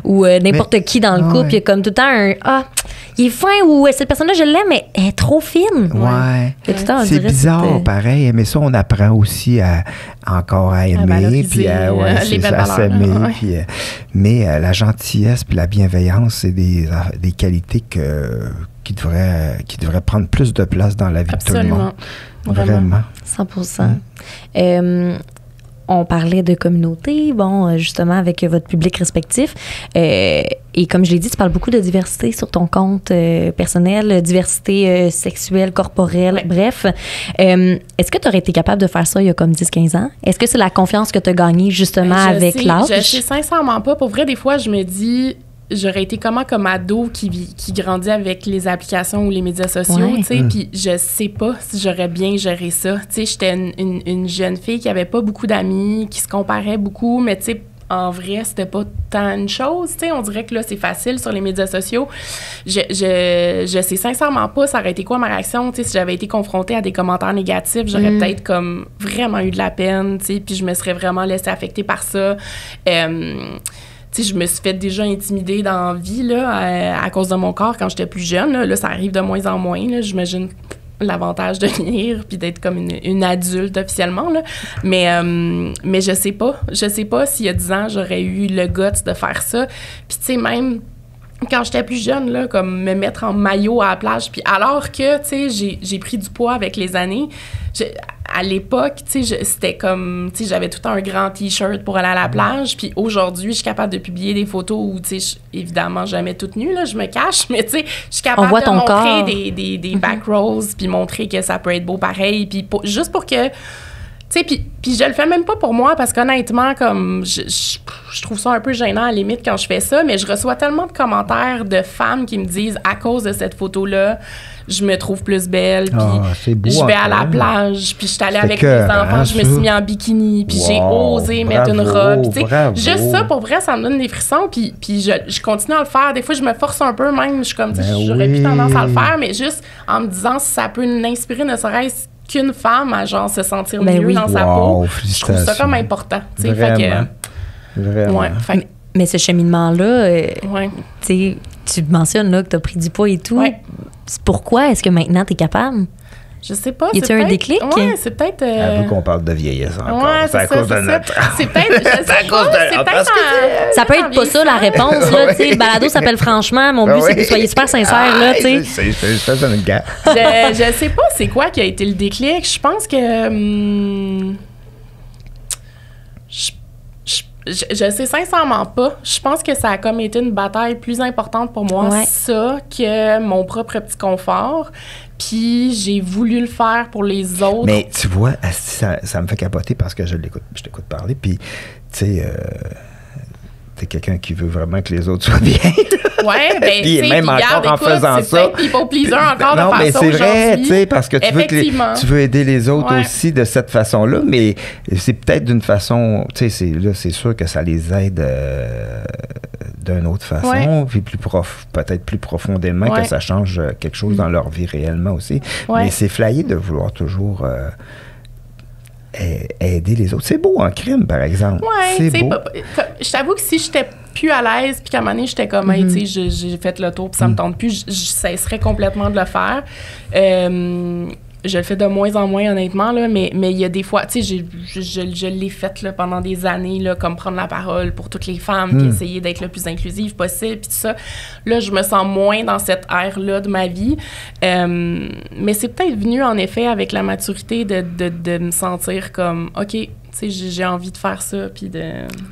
ou n'importe qui dans le couple, il y a comme tout le temps il est fin, ou cette personne-là, je l'aime, mais elle est trop fine. Ouais. Tout le temps, on c'est dirait, bizarre, pareil, mais ça, on apprend aussi encore à aimer, puis à s'aimer. Ouais. Mais la gentillesse puis la bienveillance, c'est des qualités qui devraient prendre plus de place dans la vie de tout le monde. Vraiment. 100%. On parlait de communauté, justement, avec votre public respectif. Et comme je l'ai dit, tu parles beaucoup de diversité sur ton compte personnel, diversité sexuelle, corporelle, bref. Est-ce que tu aurais été capable de faire ça il y a comme 10-15 ans? Est-ce que c'est la confiance que tu as gagnée justement avec l'âge? Je sais sincèrement pas. Pour vrai, des fois, je me dis... J'aurais été comme ado qui grandit avec les applications ou les médias sociaux, tu sais, puis je sais pas si j'aurais bien géré ça. Tu sais, j'étais une jeune fille qui avait pas beaucoup d'amis, qui se comparait beaucoup, mais tu sais, en vrai, c'était pas tant une chose, tu sais. On dirait que là, c'est facile sur les médias sociaux. Je sais sincèrement pas ça aurait été quoi ma réaction, tu sais, si j'avais été confrontée à des commentaires négatifs, j'aurais peut-être comme vraiment eu de la peine, tu sais, puis je me serais vraiment laissée affecter par ça. Tu sais, je me suis fait déjà intimider dans la vie, là, à cause de mon corps quand j'étais plus jeune. Là, ça arrive de moins en moins, là. J'imagine l'avantage de venir puis d'être comme une adulte officiellement, là. Mais je sais pas. Je sais pas s'il y a 10 ans, j'aurais eu le guts de faire ça. Puis, tu sais, même... Quand j'étais plus jeune, là, comme me mettre en maillot à la plage, puis alors que, tu sais, j'ai pris du poids avec les années, à l'époque, tu sais, c'était comme, tu sais, j'avais tout un grand T-shirt pour aller à la plage, puis aujourd'hui, je suis capable de publier des photos où, tu sais, évidemment, jamais toute nue, là, je me cache, mais tu sais, je suis capable de montrer des back rolls, puis montrer que ça peut être beau pareil, puis juste pour que... Tu sais, puis je le fais même pas pour moi parce qu'honnêtement, comme je trouve ça un peu gênant à la limite quand je fais ça, mais je reçois tellement de commentaires de femmes qui me disent à cause de cette photo-là, je me trouve plus belle, puis je vais à la plage, puis je suis allée avec mes enfants, je me suis mis en bikini, puis j'ai osé mettre une robe. Tu sais, juste ça, pour vrai, ça me donne des frissons, puis je continue à le faire. Des fois, je me force un peu même, je suis comme, j'aurais plus tendance à le faire, mais juste en me disant si ça peut m'inspirer, ne serait-ce qu'une femme à genre se sentir mieux dans sa peau, je trouve ça comme important. Vraiment. Ouais, mais ce cheminement-là, tu mentionnes là, que tu as pris du poids et tout. Pourquoi est-ce que maintenant tu es capable? Je sais pas. Y a-t-il un déclic? Oui, c'est peut-être... Un peu qu'on parle de vieillesse encore. Ouais, c'est à cause de notre... C'est peut-être... Ça peut être pas ça la réponse, là, tu sais. Le balado s'appelle Franchement. Mon but, c'est que vous soyez super sincères, là, tu sais. C'est une gaffe. Je sais pas c'est quoi qui a été le déclic. Je pense que... Je sais sincèrement pas. Je pense que ça a comme été une bataille plus importante pour moi, ça, que mon propre petit confort. Puis j'ai voulu le faire pour les autres. Mais tu vois, ça me fait capoter parce que je t'écoute parler, puis tu sais... t'es quelqu'un qui veut vraiment que les autres soient bien. Ouais, ben, puis même encore en faisant ça. C'est people pleaser encore de faire ça. Non, mais c'est vrai, tu sais, parce que tu veux aider les autres aussi de cette façon-là, mais c'est peut-être d'une façon, tu sais, c'est sûr que ça les aide d'une autre façon, puis peut-être plus profondément, que ça change quelque chose dans leur vie réellement aussi. Mais c'est flyé de vouloir toujours... aider les autres. C'est beau en crime, par exemple. Oui, c'est beau. Je t'avoue que si j'étais plus à l'aise, puis qu'à un moment donné, j'étais comme, hey, tu sais, j'ai fait le tour, puis ça me tente plus, je cesserais complètement de le faire. Je le fais de moins en moins, honnêtement, là, mais il y a des fois, tu sais, je l'ai fait là, pendant des années, là, comme prendre la parole pour toutes les femmes, puis essayer d'être le plus inclusive possible, puis tout ça. Là, je me sens moins dans cette ère-là de ma vie. Mais c'est peut-être venu, en effet, avec la maturité de me sentir comme, OK, tu sais, j'ai envie de faire ça, puis de...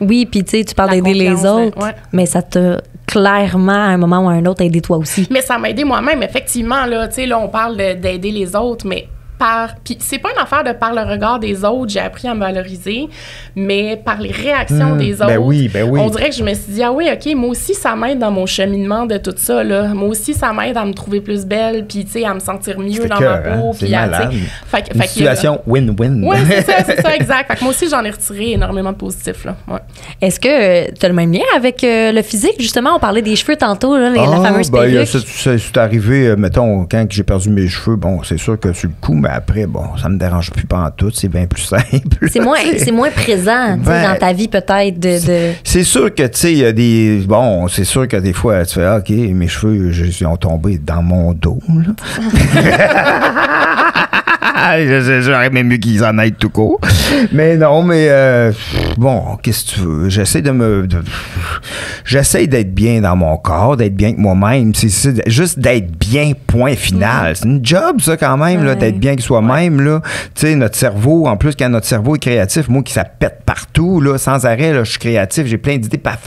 Oui, puis tu sais, tu parles d'aider les autres, mais ça t'a clairement, à un moment ou à un autre, aidé toi aussi. Mais ça m'a aidé moi-même, effectivement, là, tu sais, là, on parle d'aider les autres, mais Puis c'est pas une affaire de par le regard des autres, j'ai appris à me valoriser, mais par les réactions des autres. Ben oui. On dirait que je me suis dit, ah oui, OK, moi aussi, ça m'aide dans mon cheminement de tout ça, là. Moi aussi, ça m'aide à me trouver plus belle, puis, tu sais, à me sentir mieux dans ma peau. C'est puis malade. Une situation win-win. Oui, c'est ça, exact. Fait que moi aussi, j'en ai retiré énormément de positifs, là. Ouais. Est-ce que tu as le même lien avec le physique? Justement, on parlait des cheveux tantôt, là, la fameuse perruque. C'est arrivé, mettons, quand j'ai perdu mes cheveux, bon, c'est sûr que sur le coup, mais après, bon, ça me dérange plus pantoute, c'est bien plus simple. C'est moins présent dans ta vie, peut-être. C'est sûr que, tu sais, il y a des... Bon, c'est sûr que des fois, tu fais, OK, mes cheveux, ils ont tombé dans mon dos, là. J'aurais même mieux qu'ils en aillent tout court. Mais non, bon, qu'est-ce que tu veux? J'essaie d'être bien dans mon corps, d'être bien avec moi-même. C'est juste d'être bien, point final. C'est une job, ça, quand même, là, d'être bien avec soi-même, là. Tu sais, notre cerveau, en plus, quand notre cerveau est créatif, moi, qui ça pète partout, là, sans arrêt, là, je suis créatif, j'ai plein d'idées, paf.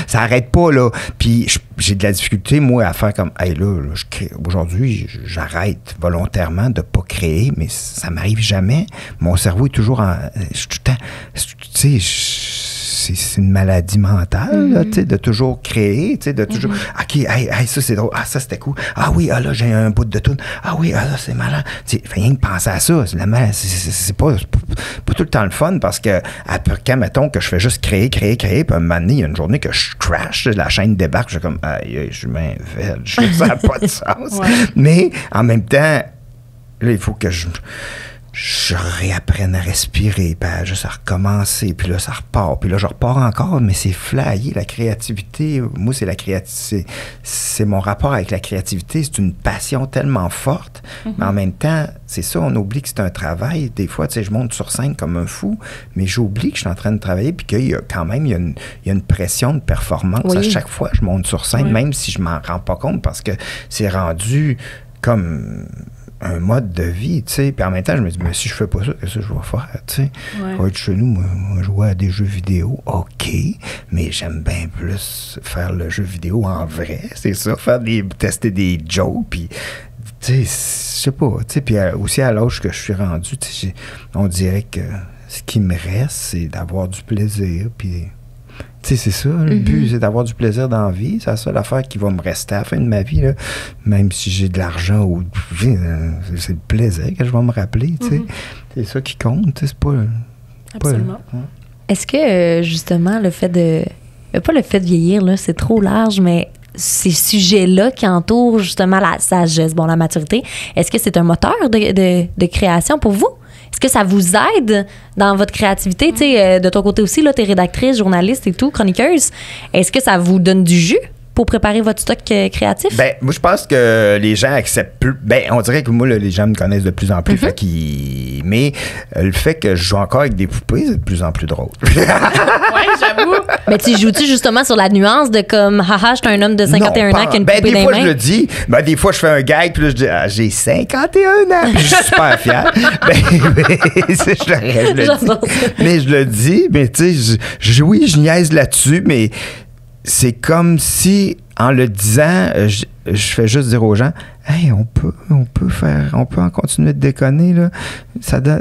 Ça arrête pas, là. Puis, j'ai de la difficulté, moi, à faire comme, hey, là je crée. Aujourd'hui, j'arrête volontairement de pas créer, mais ça m'arrive jamais. Mon cerveau est toujours en... Je suis tout le temps... Tu sais, c'est une maladie mentale, là, tu sais, de toujours créer, tu sais, de toujours... OK, hey, ça, c'est drôle. Ah, ça, c'était cool. Ah oui, là, j'ai un bout de toune. Ah oui, là, c'est malin. Tu sais, rien que penser à ça. C'est pas tout le temps le fun parce que, après, quand, mettons, que je fais juste créer, puis à un moment donné, il y a une journée que je crash, la chaîne débarque, je suis comme, aïe, je suis bien vêche, ça n'a pas de sens. Mais, en même temps, là, il faut que je réapprenne à respirer, puis juste à recommencer, puis là, ça repart, puis là, je repars encore, mais c'est flyé, la créativité. Moi, c'est la créativité, c'est mon rapport avec la créativité, c'est une passion tellement forte, mais en même temps, c'est ça, on oublie que c'est un travail. Des fois, tu sais, je monte sur scène comme un fou, mais j'oublie que je suis en train de travailler, puis qu'il y a quand même, il y a une pression de performance à chaque fois que je monte sur scène, même si je m'en rends pas compte, parce que c'est rendu comme... un mode de vie, tu sais. Puis en même temps, je me dis, mais si je fais pas ça, qu'est-ce que je vais faire, tu sais? Je vais être chez nous, moi, jouer à des jeux vidéo, OK, mais j'aime bien plus faire le jeu vidéo en vrai, c'est ça, tester des jokes, puis, tu sais, je sais pas, tu sais, puis aussi à l'âge que je suis rendu, tu sais, on dirait que ce qui me reste, c'est d'avoir du plaisir, puis... Tu sais, c'est ça, le but, c'est d'avoir du plaisir dans la vie. C'est la seule affaire qui va me rester à la fin de ma vie, là. Même si j'ai de l'argent ou... c'est le plaisir que je vais me rappeler, tu sais. C'est ça qui compte, tu sais, c'est pas... Absolument. Est-ce que, justement, le fait de... Pas le fait de vieillir, là, c'est trop large, mais ces sujets-là qui entourent, justement, la sagesse, la maturité, est-ce que c'est un moteur de création pour vous? Est-ce que ça vous aide dans votre créativité? Tu sais, de ton côté aussi, là, t'es rédactrice, journaliste et tout, chroniqueuse. Est-ce que ça vous donne du jus pour préparer votre stock créatif? Ben, moi, je pense que les gens acceptent plus. Ben, on dirait que moi, là, les gens me connaissent de plus en plus. Mais le fait que je joue encore avec des poupées, c'est de plus en plus drôle. Oui, j'avoue. Mais tu joues-tu justement sur la nuance de comme, haha, je suis un homme de 51 ans qui a une poupée dans les mains? Des fois, je le dis. Ben, des fois, je fais un gag, puis là, je dis, j'ai 51 ans. Puis je suis super fier. Mais je le dis. Mais tu sais, oui, je niaise là-dessus, mais c'est comme si, en le disant, je fais juste dire aux gens, hey, on peut en continuer de déconner, là.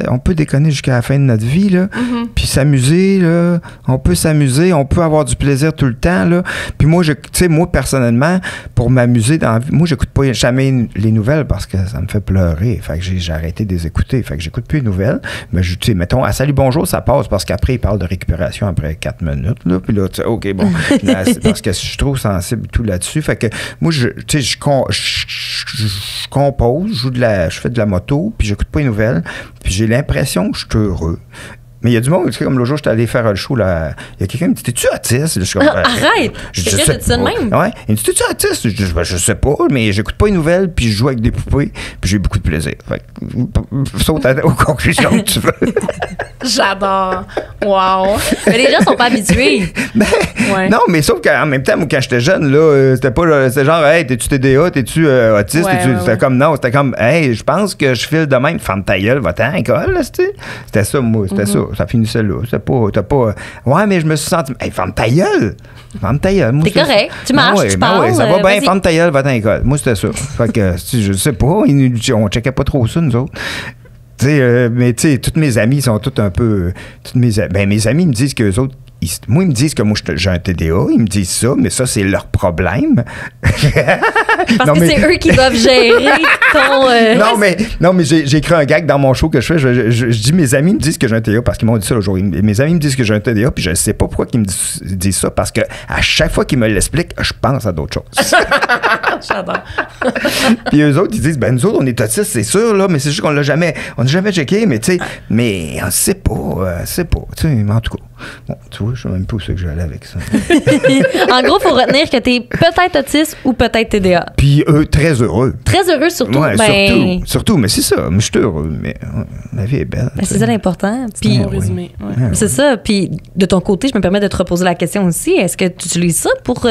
On peut déconner jusqu'à la fin de notre vie, là. Puis s'amuser, là. On peut s'amuser, on peut avoir du plaisir tout le temps, là. Puis moi, tu sais, moi, personnellement, pour m'amuser dans la vie, moi, j'écoute pas jamais les nouvelles parce que ça me fait pleurer. Fait que j'ai arrêté de les écouter. Fait que j'écoute plus les nouvelles. Mais tu sais, mettons, à Salut Bonjour, ça passe parce qu'après, ils parlent de récupération après 4 minutes, là. Puis là, tu sais, OK, bon. Parce que je suis trop sensible tout là-dessus. Fait que moi, tu sais, je compose, je fais de la moto, puis j'écoute pas les nouvelles, puis j'ai l'impression que je suis heureux. Mais il y a du monde, tu sais, comme le jour, j'étais allé faire le show, là, il y a quelqu'un qui me dit, t'es-tu autiste? Je suis comme, arrête! Quelqu'un te dit ça de même? Ouais. Il me dit, t'es-tu autiste? Je sais pas, mais j'écoute pas les nouvelles, puis je joue avec des poupées, puis j'ai beaucoup de plaisir. Fait que, saute aux conclusions que tu veux. J'adore. Wow. Mais les gens sont pas habitués. Non, mais sauf qu'en même temps, moi, quand j'étais jeune, là, c'était genre, hey, t'es-tu TDA, t'es-tu autiste? C'était comme, non, c'était comme, hey, je pense que je file de même, ferme ta gueule, va-t'en à l'école, là, c'était ça, moi, c'était ça. Ça finissait là. T'as pas... Ouais, mais je me suis senti... Hey, ferme ta gueule! Ferme ta gueule. T'es correct. Tu marches, tu parles. Ça va bien, vas-y. ferme ta gueule, va dans l'école. Moi, c'était ça. Fait que, je sais pas, on checkait pas trop ça, nous autres. Mais tu sais, toutes mes amies sont toutes un peu... mes amis me disent qu'eux autres, moi, ils me disent que moi, j'ai un TDA. Ils me disent ça, mais ça, c'est leur problème. Parce que c'est eux qui doivent gérer ton... Non, mais j'ai écrit un gag dans mon show que je fais. Je dis, mes amis me disent que j'ai un TDA parce qu'ils m'ont dit ça l'autre jour. Mes amis me disent que j'ai un TDA, puis je ne sais pas pourquoi ils me disent ça, parce que à chaque fois qu'ils me l'expliquent, je pense à d'autres choses. J'adore. Puis eux autres, ils disent, ben nous autres, on est autistes, c'est sûr, là, mais c'est juste qu'on n'a jamais checké, mais tu sais, mais on sait pas, tu sais, mais en tout cas. Bon, tu vois, je sais même pas où c'est que j'allais avec ça. En gros, il faut retenir que tu es peut-être autiste ou peut-être TDA. Puis eux, très heureux. Très heureux surtout. Ouais, surtout, mais c'est ça. Mais je suis heureux, mais la vie est belle. Ben, c'est ça l'important. Puis, Bon résumé. Ouais. c'est ça. Puis de ton côté, je me permets de te reposer la question aussi. Est-ce que tu utilises ça pour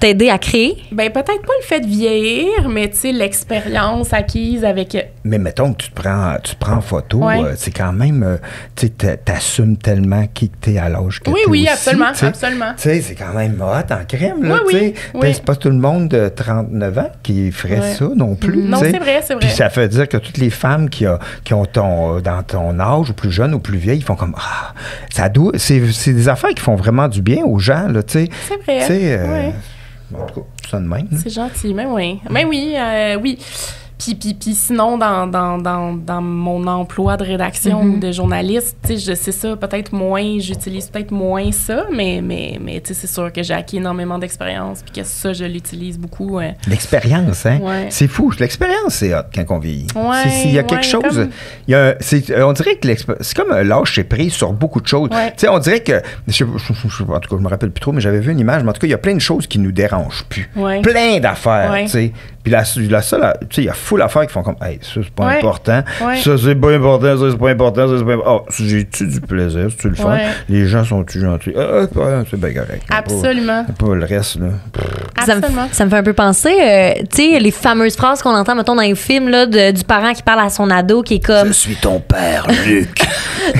t'aider à créer? Ben, peut-être pas le fait de vieillir, mais tu sais, l'expérience acquise avec... Mais mettons que tu te prends en photo, Ouais. c'est quand même, tu sais, t'assumes tellement qui que t'es à l'âge que t'es Oui, aussi, absolument, t'sais. absolument. Tu sais, c'est quand même hot en crème, là, Oui, tu sais. oui. Ben, c'est pas tout le monde de 39 ans qui ferait Ouais. ça non plus, Non, tu sais. c'est vrai, c'est vrai. Puis ça veut dire que toutes les femmes qui ont dans ton âge, ou plus jeunes ou plus vieilles, ils font comme, c'est des affaires qui font vraiment du bien aux gens, là, tu sais. C'est vrai. Tu sais, Ouais. en tout cas, ça de même. C'est gentil, mais oui. Mais oui, oui. Puis sinon, dans mon emploi de rédaction ou de journaliste, tu sais, je sais ça, j'utilise peut-être moins ça, mais tu sais, c'est sûr que j'ai acquis énormément d'expérience, puis que ça, je l'utilise beaucoup. L'expérience, hein? Ouais. C'est fou. L'expérience, c'est hot quand on vieillit. Ouais, Il y a quelque chose. comme- On dirait que c'est comme l'âge s'est pris sur beaucoup de choses. Ouais. Tu sais, on dirait que. En tout cas, je me rappelle plus trop, mais j'avais vu une image. Mais en tout cas, il y a plein de choses qui nous dérangent plus. Ouais. Plein d'affaires, Ouais. tu sais. Puis la seule, tu sais, il y a full d'affaires qui font comme, hey, ça, c'est pas Ouais. important. Ouais. Ça, c'est pas important. Ça, c'est pas important. Ça, c'est pas important. Oh, j'ai-tu du plaisir? C'est-tu le fun? Ouais. Les gens sont-tu gentils? C'est bien correct. Absolument. Pas le reste, là. Absolument. Ça me fait un peu penser, tu sais, les fameuses phrases qu'on entend, mettons, dans les films, là, du parent qui parle à son ado, qui est comme... Je suis ton père, Luc.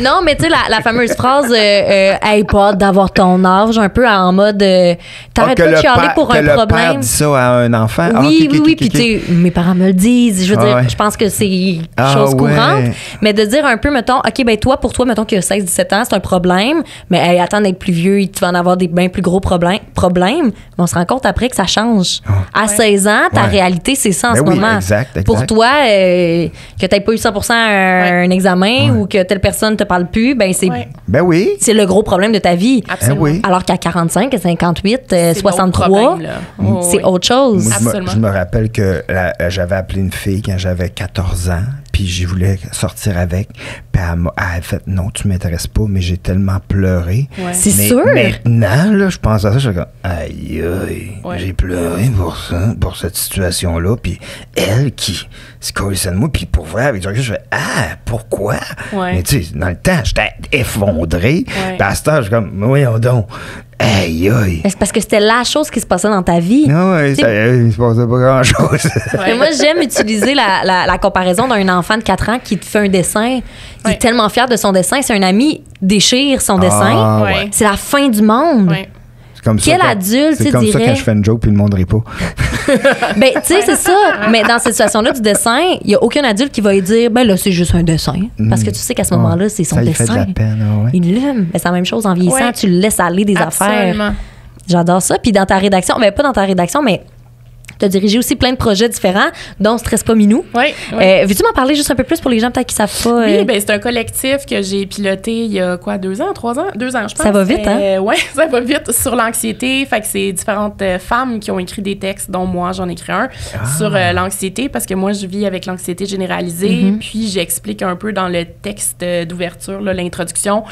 Non, mais tu sais, la fameuse phrase, hey, pas hâte d'avoir ton âge, un peu en mode, t'arrêtes pas de chialer pour un que le père problème. dit ça à un enfant. Oui, oui, puis tu sais, mes parents me le disent. Je veux dire, ouais. je pense que c'est Ah, chose courante. ouais. Mais de dire un peu, mettons, OK, ben toi, pour toi, mettons qu'il y a 16-17 ans, c'est un problème. Mais hey, attends d'être plus vieux, tu vas en avoir des bien plus gros problèmes. Mais on se rend compte après que ça change. À 16 ans, ta Ouais. réalité, c'est ça en Ben ce oui, moment. exact. Pour toi, que tu pas eu 100% un examen ou que telle personne te parle plus, ben c'est Ouais. Ben oui. c'est le gros problème de ta vie. Absolument. oui. Alors qu'à 45, 58, C'est 63, d'autres problèmes, là. Oh, c'est oui. autre chose. Moi, Absolument. je me rappelle que j'avais appelé une fille quand j'avais 14 ans, puis je voulais sortir avec, puis elle a fait « Non, tu m'intéresses pas », mais j'ai tellement pleuré. Ouais. C'est Mais sûr. maintenant, là, je pense à ça, je suis comme « Aïe, aïe, Ouais. j'ai pleuré pour ça, pour cette situation-là. » Puis elle qui se collait de moi, puis pour vrai, avec du recul, je fais « Ah, pourquoi? Ouais. Mais tu sais, dans le temps, j'étais effondré. Ouais. Puis à ce temps, je suis comme « Voyons donc, aïe, aïe. » Mais c'est parce que c'était la chose qui se passait dans ta vie. Ah ouais, il se passait pas grand-chose. Mais moi, j'aime utiliser la comparaison d'un enfant de 4 ans qui te fait un dessin. Il Ouais. est tellement fier de son dessin. C'est un ami déchire son dessin. Ah, Ouais. ouais. C'est la fin du monde. Ouais. C'est comme Quel ça, adulte, c'est tu comme ça dirais? quand je fais une joke puis le monde rit pas. Ben, tu sais, c'est ça. Mais dans cette situation-là du dessin, il n'y a aucun adulte qui va lui dire, ben là, c'est juste un dessin. Parce que tu sais qu'à ce moment-là, c'est son ça lui dessin. fait de la peine, ah ouais. Il l'aime. Ben, c'est la même chose en vieillissant. Ouais. Tu le laisses aller des affaires. Absolument. J'adore ça. Puis dans ta rédaction, ben pas dans ta rédaction, mais tu as dirigé aussi plein de projets différents, dont Stress pas Minou. Oui. Veux-tu m'en parler juste un peu plus pour les gens peut-être qui savent pas? Oui, ben c'est un collectif que j'ai piloté il y a quoi, 2 ans, 3 ans? 2 ans, je pense. Ça va vite, hein? Oui, ça va vite sur l'anxiété. Fait que c'est différentes femmes qui ont écrit des textes, dont moi, j'en ai écrit un, sur l'anxiété, parce que moi, je vis avec l'anxiété généralisée. Puis j'explique un peu dans le texte d'ouverture, là, l'introduction.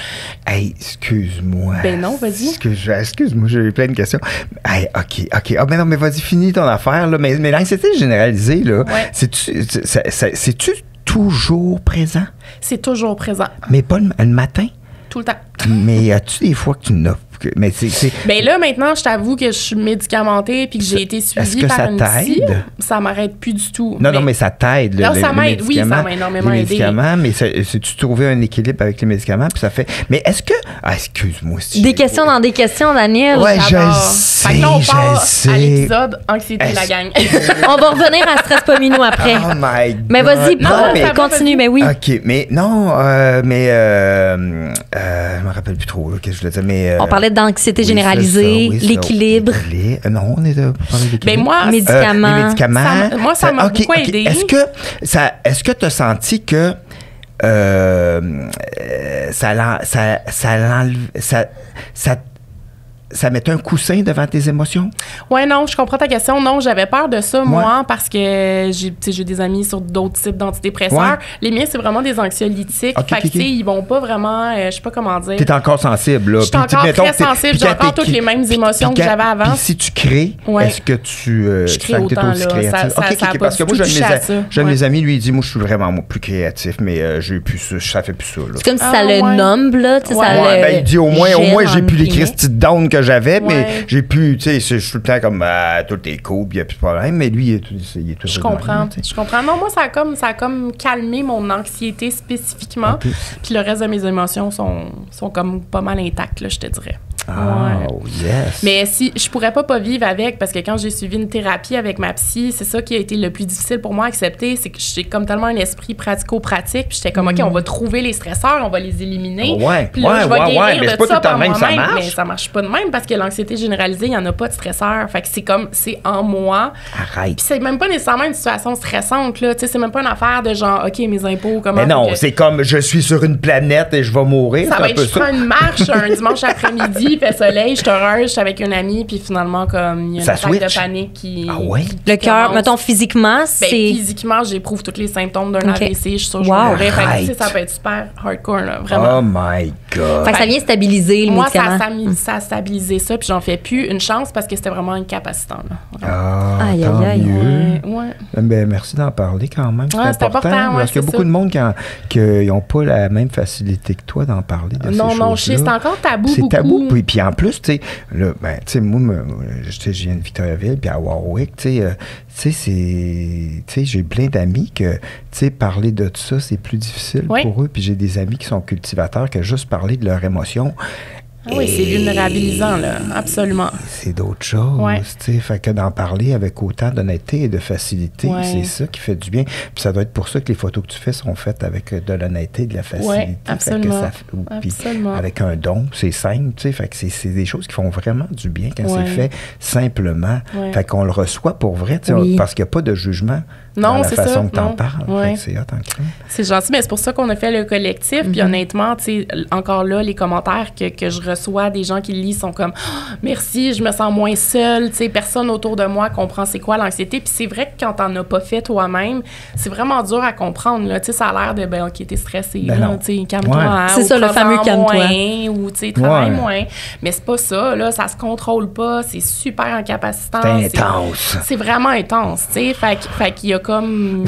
Hey, excuse-moi. Ben non, vas-y. Excuse-moi, j'ai eu plein de questions. Hey, OK. Ah, ben non, mais vas-y, finis ton affaire, là. Mais l'anxiété généralisée, là, Ouais. c'est-tu toujours présent? C'est toujours présent, Mais pas le matin? tout le temps. Mais as-tu des fois que tu n'as Mais c'est... Ben là, maintenant, je t'avoue que je suis médicamentée puis que j'ai été suivie par une psy. Ça m'aide plus du tout. Non, mais ça t'aide. Non, ça m'aide. Oui, ça m'a énormément aidé. Les médicaments, mais c'est-tu trouver un équilibre avec les médicaments, puis ça fait... Mais est-ce que... Ah, excuse-moi. Si des questions dans des questions, Daniel. Ouais, je sais, fait que là, on part à l'épisode anxiété la gang. On va revenir à Stress pas minou après. Oh my God. Mais vas-y, continue, mais oui. OK, mais non, je me rappelle plus trop, là, qu'est-ce que je voulais dire, mais... on parlait d'anxiété généralisée, l'équilibre. Non, on est de parler d'équilibre. Ben moi, médicaments. Les médicaments. Moi, ça m'a beaucoup aidé. Est-ce que tu as senti que ça mettait un coussin devant tes émotions? Ouais, non, je comprends ta question. Non, j'avais peur de ça, moi, parce que j'ai des amis sur d'autres types d'antidépresseurs. Ouais. Les miens, c'est vraiment des anxiolytiques. Okay, fait que, ils vont pas vraiment, je sais pas comment dire. T'es encore sensible, là. Je suis encore très sensible. J'ai encore toutes les mêmes émotions que j'avais avant. Puis si tu crées, est-ce que tu... je crée autant, là. Ça parce que moi, j'ai mes amis, lui, il dit, moi, je suis vraiment plus créatif, mais j'ai plus ça, ça fait plus ça, là. C'est comme si ça le nomme, là. Ben, il dit, au moins, j'ai plus les Christy down que j'avais, mais j'ai pu, tu sais, je suis tout le temps comme tout est cool, il n'y a plus de problème, mais lui, il est tout je comprends. Non, moi, ça a comme calmé mon anxiété spécifiquement, puis le reste de mes émotions sont comme pas mal intactes, là, je te dirais. Oh, yes. Mais si je pourrais pas vivre avec, parce que quand j'ai suivi une thérapie avec ma psy, c'est ça qui a été le plus difficile pour moi à accepter, c'est que j'ai comme tellement un esprit pratico-pratique, puis j'étais comme, OK, on va trouver les stresseurs, on va les éliminer. Puis là, je vais guérir de ça par moi-même. Mais ça marche pas de même, parce que l'anxiété généralisée, il n'y en a pas de stresseur. Fait que c'est en moi. Arrête. Puis c'est même pas nécessairement une situation stressante, là. Tu sais, c'est même pas une affaire de genre, OK, mes impôts, comment... Mais non, c'est comme, je suis sur une planète et je vais mourir. Ça va être, je prends une marche un dimanche après-midi, il fait soleil, je suis heureuse, je suis avec une amie, puis finalement, comme, il y a une attaque de panique qui... Ah ouais? Le cœur, mettons, physiquement, c'est... Physiquement, j'éprouve tous les symptômes d'un AVC, je suis sûre que je vais mourir. Fait que, ça peut être super hardcore, là, vraiment. Oh my God! Fait que ça vient stabiliser le médicament. Moi, ça a stabilisé ça, puis j'en fais plus. Une chance, parce que c'était vraiment incapacitant, là. Aïe, aïe, aïe. Ouais. Ben, merci d'en parler quand même. C'est important. Parce qu'il y a beaucoup de monde qui n'ont pas la même facilité que toi d'en parler de ces choses-là. Non, je sais, c'est encore tabou. C'est tabou. Puis en plus, tu sais, moi, je viens de Victoriaville, puis à Warwick, tu sais, j'ai plein d'amis que, tu sais, parler de tout ça, c'est plus difficile pour eux. Puis j'ai des amis qui sont cultivateurs que juste parler de leurs émotions. Oui, c'est vulnérabilisant, là, absolument. C'est d'autres choses, tu sais. Fait que d'en parler avec autant d'honnêteté et de facilité, c'est ça qui fait du bien. Puis ça doit être pour ça que les photos que tu fais sont faites avec de l'honnêteté et de la facilité. Oui, absolument. Puis avec un don, c'est simple, tu sais. Fait que c'est des choses qui font vraiment du bien quand c'est fait simplement. Fait qu'on le reçoit pour vrai, tu sais, parce qu'il n'y a pas de jugement. Non, dans la c'est façon ça. que t'en parles. C'est hot en crème. C'est gentil, mais c'est pour ça qu'on a fait le collectif. Puis honnêtement, tu sais, encore là, les commentaires que je reçois des gens qui le lisent sont comme merci, je me sens moins seule. Tu sais, personne autour de moi comprend c'est quoi l'anxiété. Puis c'est vrai que quand t'en as pas fait toi-même, c'est vraiment dur à comprendre. Là. Tu sais, ça a l'air de OK, t'es stressé. Tu sais, calme-toi. C'est ça, le fameux calme-toi. Ou tu sais, travaille moins. Mais c'est pas ça. Là, ça se contrôle pas. C'est super incapacitant. C'est intense. C'est vraiment intense. Tu sais, fait qu'il y a comme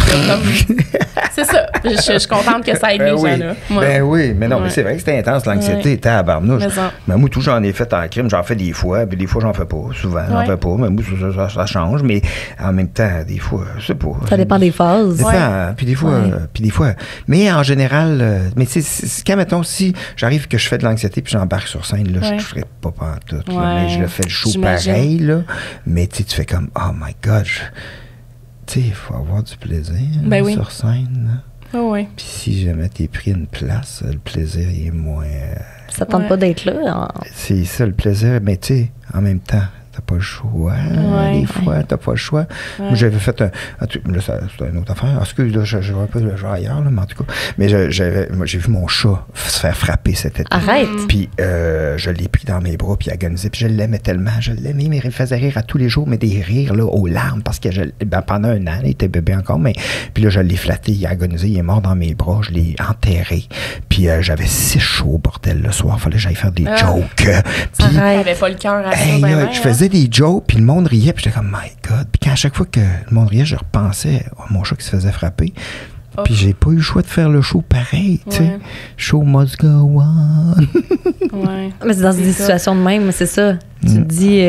c'est ça. Je suis contente que ça aide les gens là. Ben oui, mais non, mais c'est vrai que c'était intense l'anxiété, tabarnouche. Mais moi tout j'en ai fait en crime, j'en fais des fois, puis des fois j'en fais pas, souvent j'en fais pas, mais moi ça change, mais en même temps des fois, je sais pas. Ça dépend des phases. Puis des fois, mais en général, mais c'est quand mettons si j'arrive que je fais de l'anxiété puis j'embarque sur scène là, je ferais pas pantoute, mais je le fais le show pareil là, mais tu fais comme oh my God. Tu sais, il faut avoir du plaisir sur scène. Oui. Puis si jamais t'es pris une place, le plaisir il est moins... Ça tente pas d'être là. C'est ça, le plaisir. Mais tu sais, en même temps, t'as pas le choix. Des fois, t'as pas le choix. Moi, j'avais fait là, c'est une autre affaire. Excuse, là, je vais un peu le genre ailleurs, là, mais en tout cas. Mais j'ai vu mon chat se faire frapper cet été. Arrête! Puis je l'ai pris dans mes bras, puis agonisé. Puis je l'aimais tellement. Je l'aimais, mais il me faisait rire à tous les jours, mais des rires, là, aux larmes, parce que pendant un an, il était bébé encore, mais puis là, je l'ai flatté, il a agonisé, il est mort dans mes bras, je l'ai enterré. Puis j'avais 6 shows, bordel, le soir. Fallait que j'aille faire des jokes. Puis j'avais pas le cœur à ça. Je faisais des jokes, puis le monde riait, puis j'étais comme, my God. Puis à chaque fois que le monde riait, je repensais à mon chat qui se faisait frapper. Puis j'ai pas eu le choix de faire le show pareil, tu sais. Ouais. Show must go on. Ouais. Mais c'est dans des situations de même, c'est ça. Tu te dis,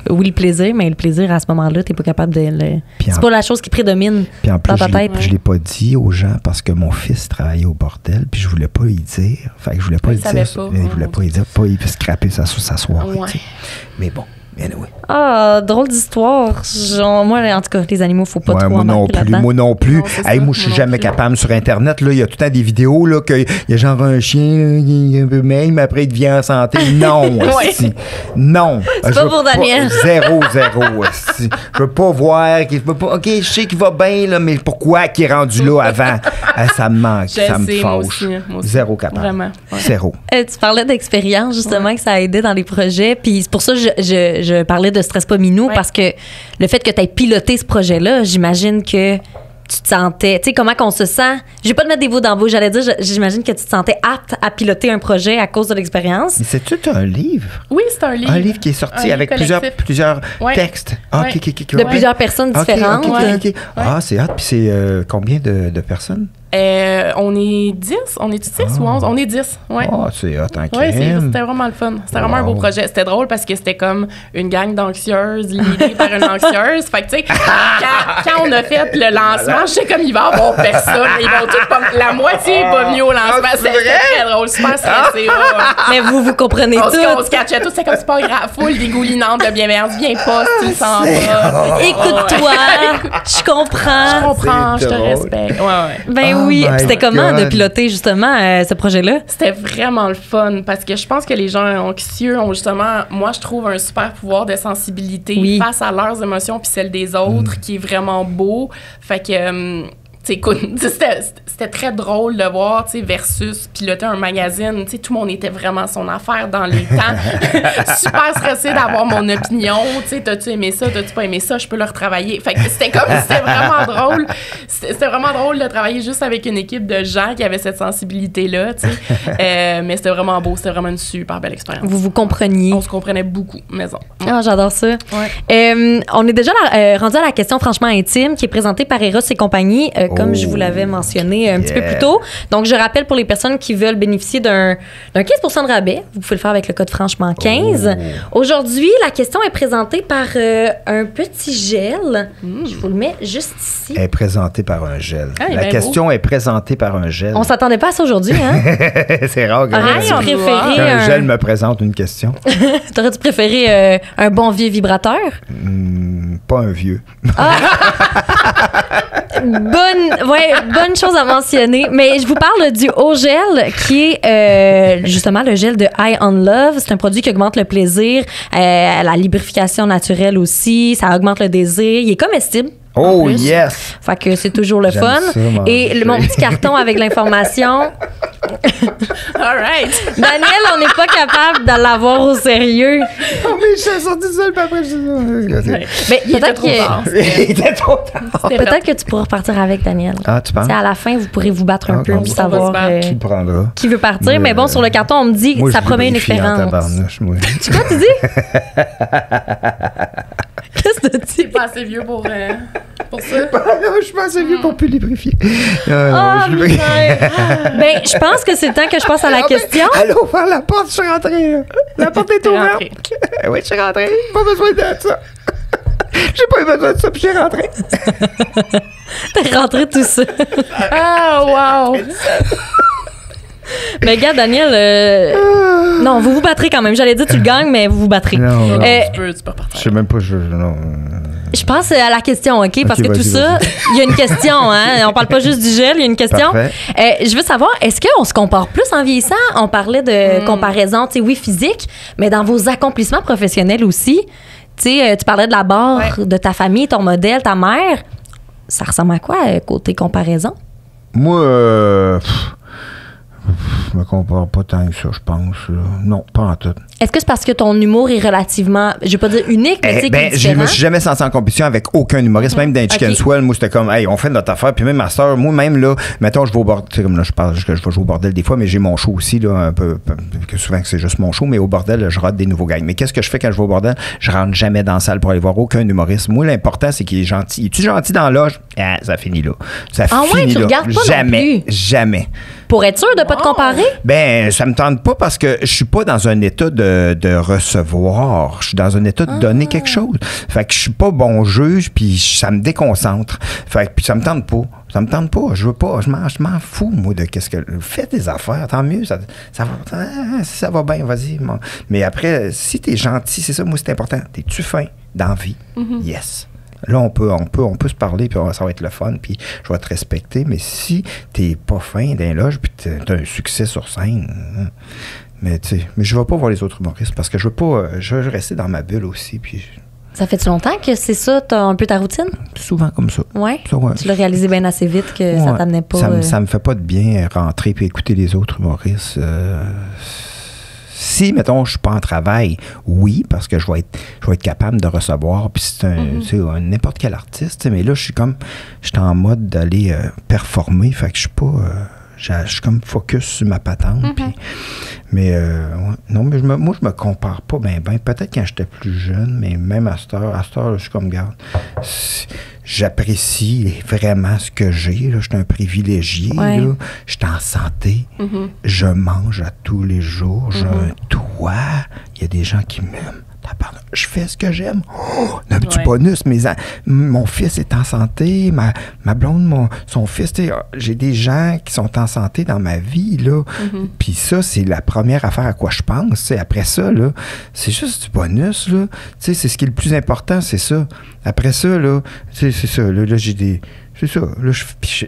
oui, le plaisir, mais le plaisir, à ce moment-là, t'es pas capable de le... Puis C'est pas la chose qui prédomine Puis en plus, dans ta tête. je l'ai pas dit aux gens parce que mon fils travaillait au bordel, puis je voulais pas lui dire. Fait que je voulais pas Il lui savait dire. pas. Je voulais pas lui dire, pas il peut scraper sa soirée. Ouais. tu sais. Mais bon, anyway. Ah, drôle d'histoire. Moi, en tout cas, les animaux, faut pas Ouais, trop moi non embarquer plus. là-dedans. Moi non plus. Non, c'est Hey, ça, moi, je suis moi non jamais plus. capable sur Internet. Là, il y a tout le temps des vidéos là, qu'il y a genre un chien là, qui est un peu même, après il devient en santé. Non, Ouais. esti. Non. C'est Je pas veux pour Daniel. Zéro, esti. Je veux pas voir. Je veux pas, OK, je sais qu'il va bien, là, mais pourquoi qu'il est rendu là avant? Ça me manque. Je Ça me sais, moi fâche. aussi. Zéro capable. Vraiment. Ouais. Zéro. Tu parlais d'expérience, justement, que ça a aidé dans les projets. Puis c'est pour ça que je parlais de Stress pas minou, Ouais. parce que le fait que tu aies piloté ce projet-là, j'imagine que tu te sentais... Tu sais, comment qu'on se sent? Je vais pas te mettre des mots dans la bouche, j'allais dire, j'imagine que tu te sentais apte à piloter un projet à cause de l'expérience. Mais c'est tout un livre? Oui, c'est un livre. Un livre qui est sorti Un livre avec collectif. plusieurs Ouais. textes. Ah, Ouais. OK. De plusieurs personnes OK, différentes. OK. Ouais. Ah, c'est hot. Puis c'est combien de personnes? On est 10? On est 10 ou 11? On est 10, ouais. Ah, c'est hot, en Oui, crème. c'était vraiment le fun. C'était vraiment un beau Wow. projet. C'était drôle parce que c'était comme une gang d'anxieuses, l'idée par une anxieuse. Fait que, tu sais, quand on a fait le lancement, je sais comme il va y avoir personne. Ils vont tous pas, la moitié est pas venue au lancement. c'est C'était vrai? très drôle, super stressé. ouais. Mais vous comprenez On tout. se catchait tous, c'est comme c'est pas grave. Full dégoulinante de bienveillance. Viens pas si tu le sens pas. Écoute-toi, je comprends. Je comprends, je C'est te drôle. respecte. Ouais. Ben Oh oui. my Puis c'était comment de God. piloter, justement, ce projet-là? C'était vraiment le fun parce que je pense que les gens anxieux ont justement, moi je trouve un super pouvoir de sensibilité Oui. face à leurs émotions puis celles des autres qui est vraiment beau. Fait que, tu sais, écoute, c'était très drôle de voir, tu sais, versus piloter un magazine. Tu sais, tout le monde était vraiment son affaire dans les temps. Super stressé d'avoir mon opinion. Tu sais, t'as-tu aimé ça, t'as-tu pas aimé ça, je peux le retravailler. Fait que c'était vraiment drôle. C'était vraiment drôle de travailler juste avec une équipe de gens qui avaient cette sensibilité-là, tu sais. Mais c'était vraiment beau, c'était vraiment une super belle expérience. Vous vous compreniez. On se comprenait beaucoup, maison. Ah, j'adore ça. On est déjà rendu à la question franchement intime qui est présentée par Eros et compagnie, comme je vous l'avais mentionné un petit peu plus tôt. Donc, je rappelle pour les personnes qui veulent bénéficier d'un 15 % de rabais, vous pouvez le faire avec le code franchement 15. Aujourd'hui, la question est présentée par un petit gel. Je vous le mets juste ici. Elle est présentée par un gel. Ah, il est La bien question est présentée par un gel. On s'attendait pas à ça aujourd'hui, hein? C'est rare que Aurais-tu on préféré qu'un gel me présente une question. T'aurais-tu préféré un bon vieux vibrateur? Pas un vieux. Bonne chose à mentionner. Mais je vous parle du haut gel qui est justement le gel de High on Love. C'est un produit qui augmente le plaisir, la lubrification naturelle aussi. Ça augmente le désir. Il est comestible. Oh, plus. yes! Fait que c'est toujours le J'aime fun. ça, manger. Et mon petit carton avec l'information. All right. Daniel, on n'est pas capable de l'avoir au sérieux. Oh, mais je suis sorti seul, puis après, Mais Il était peut-être trop que, tard. Il était trop tard. peut-être que tu pourras repartir avec Daniel. Ah, tu penses? T'sais, à la fin, vous pourrez vous battre un Ah, peu on pour va savoir se battre. Qui le prendra? qui veut partir. Mais, Mais bon, sur le carton, on me dit Moi, ça je promet une lubrifie en expérience. tabarnouche, moi. Quoi, tu dis? Qu'est-ce que tu T'es dis? pas assez vieux pour ça. Je suis pas assez vieux pour plus lubrifier. Oh, ben, je pense que c'est le temps que je passe à la question. Allô, ouvert la porte, je suis rentrée. Là. La porte est T'es ouverte. rentré. Oui, je suis rentrée. Pas besoin de ça. J'ai pas eu besoin de ça, puis je suis rentrée. T'es rentré tout seul. Ah, wow. Mais regarde, Daniel, non, vous vous battrez quand même. J'allais dire tu le gagnes, mais vous vous battrez. Non, Tu peux repartir. je sais même pas. Non. Je passe à la question, OK? Parce Ok, que tout vas-y, ça, il y a une question, hein? On parle pas juste du gel, il y a une question. Parfait. Je veux savoir, est-ce qu'on se compare plus en vieillissant? On parlait de comparaison, tu sais, oui, physique, mais dans vos accomplissements professionnels aussi. Tu sais, tu parlais de la barre de ta famille, ton modèle, ta mère. Ça ressemble à quoi, côté comparaison? Moi, je me compare pas tant que ça, je pense. Là. Non, pas en tout. Est-ce que c'est parce que ton humour est relativement, je vais pas dire unique, mais tu sais, qu'il est Je différent? me suis jamais senti en compétition avec aucun humoriste, même dans Chicken Swell. Moi, c'était comme, hey, on fait notre affaire. Puis même ma soeur, moi-même, là, mettons, je vais au bordel. Comme là, je vais jouer au bordel des fois, mais j'ai mon show aussi, là, un peu. Que souvent, c'est juste mon show, mais au bordel, là, je rate des nouveaux gangs. Mais qu'est-ce que je fais quand je vais au bordel? Je rentre jamais dans la salle pour aller voir aucun humoriste. Moi, l'important, c'est qu'il est gentil. Es-tu gentil dans la loge? Ah, ça finit là. Ça finit tu là. regardes pas jamais. non plus. Jamais. Pour être sûr de pas te comparer? Ben, ça me tente pas parce que je suis pas dans un état de recevoir. Je suis dans un état de donner quelque chose. Fait que je suis pas bon juge, puis ça me déconcentre. Fait que puis ça me tente pas. Ça me tente pas. Je veux pas. Je m'en fous, moi, de qu'est-ce que. Fais tes affaires, tant mieux. Ça va bien, vas-y. Mais après, si t'es gentil, c'est ça, moi, c'est important. T'es-tu fin dans la vie? Yes. Là, on peut se parler, puis ça va être le fun, puis je vais te respecter. Mais si t'es pas fin dans les loges, puis t'as un succès sur scène, mais je vais pas voir les autres humoristes parce que je veux rester dans ma bulle aussi. Puis Ça fait-tu longtemps que c'est ça, un peu ta routine? souvent comme ça. Ouais. Ça, ouais. Tu l'as réalisé bien assez vite que ça t'amenait pas. Ça me fait pas de bien rentrer puis écouter les autres humoristes. Si, mettons, je suis pas en travail, oui, parce que je vais être capable de recevoir, puis c'est n'importe quel artiste, mais là, je suis en mode d'aller performer, fait que je suis pas... je suis comme focus sur ma patente. Mais non, mais moi, je me compare pas bien. Peut-être quand j'étais plus jeune, mais même à cette heure, là, je suis comme, regarde, j'apprécie vraiment ce que j'ai. Je suis un privilégié. Ouais. Je suis en santé. Je mange à tous les jours. J'ai un toit. Il y a des gens qui m'aiment. Je fais ce que j'aime. Oh, un petit bonus. Mon fils est en santé. Ma blonde, son fils. J'ai des gens qui sont en santé dans ma vie. Puis ça, c'est la première affaire à quoi je pense. Après ça, là, c'est juste du bonus. Là. C'est ce qui est le plus important, c'est ça. Après ça, là, c'est ça. Là, j'ai des... C'est ça. Là,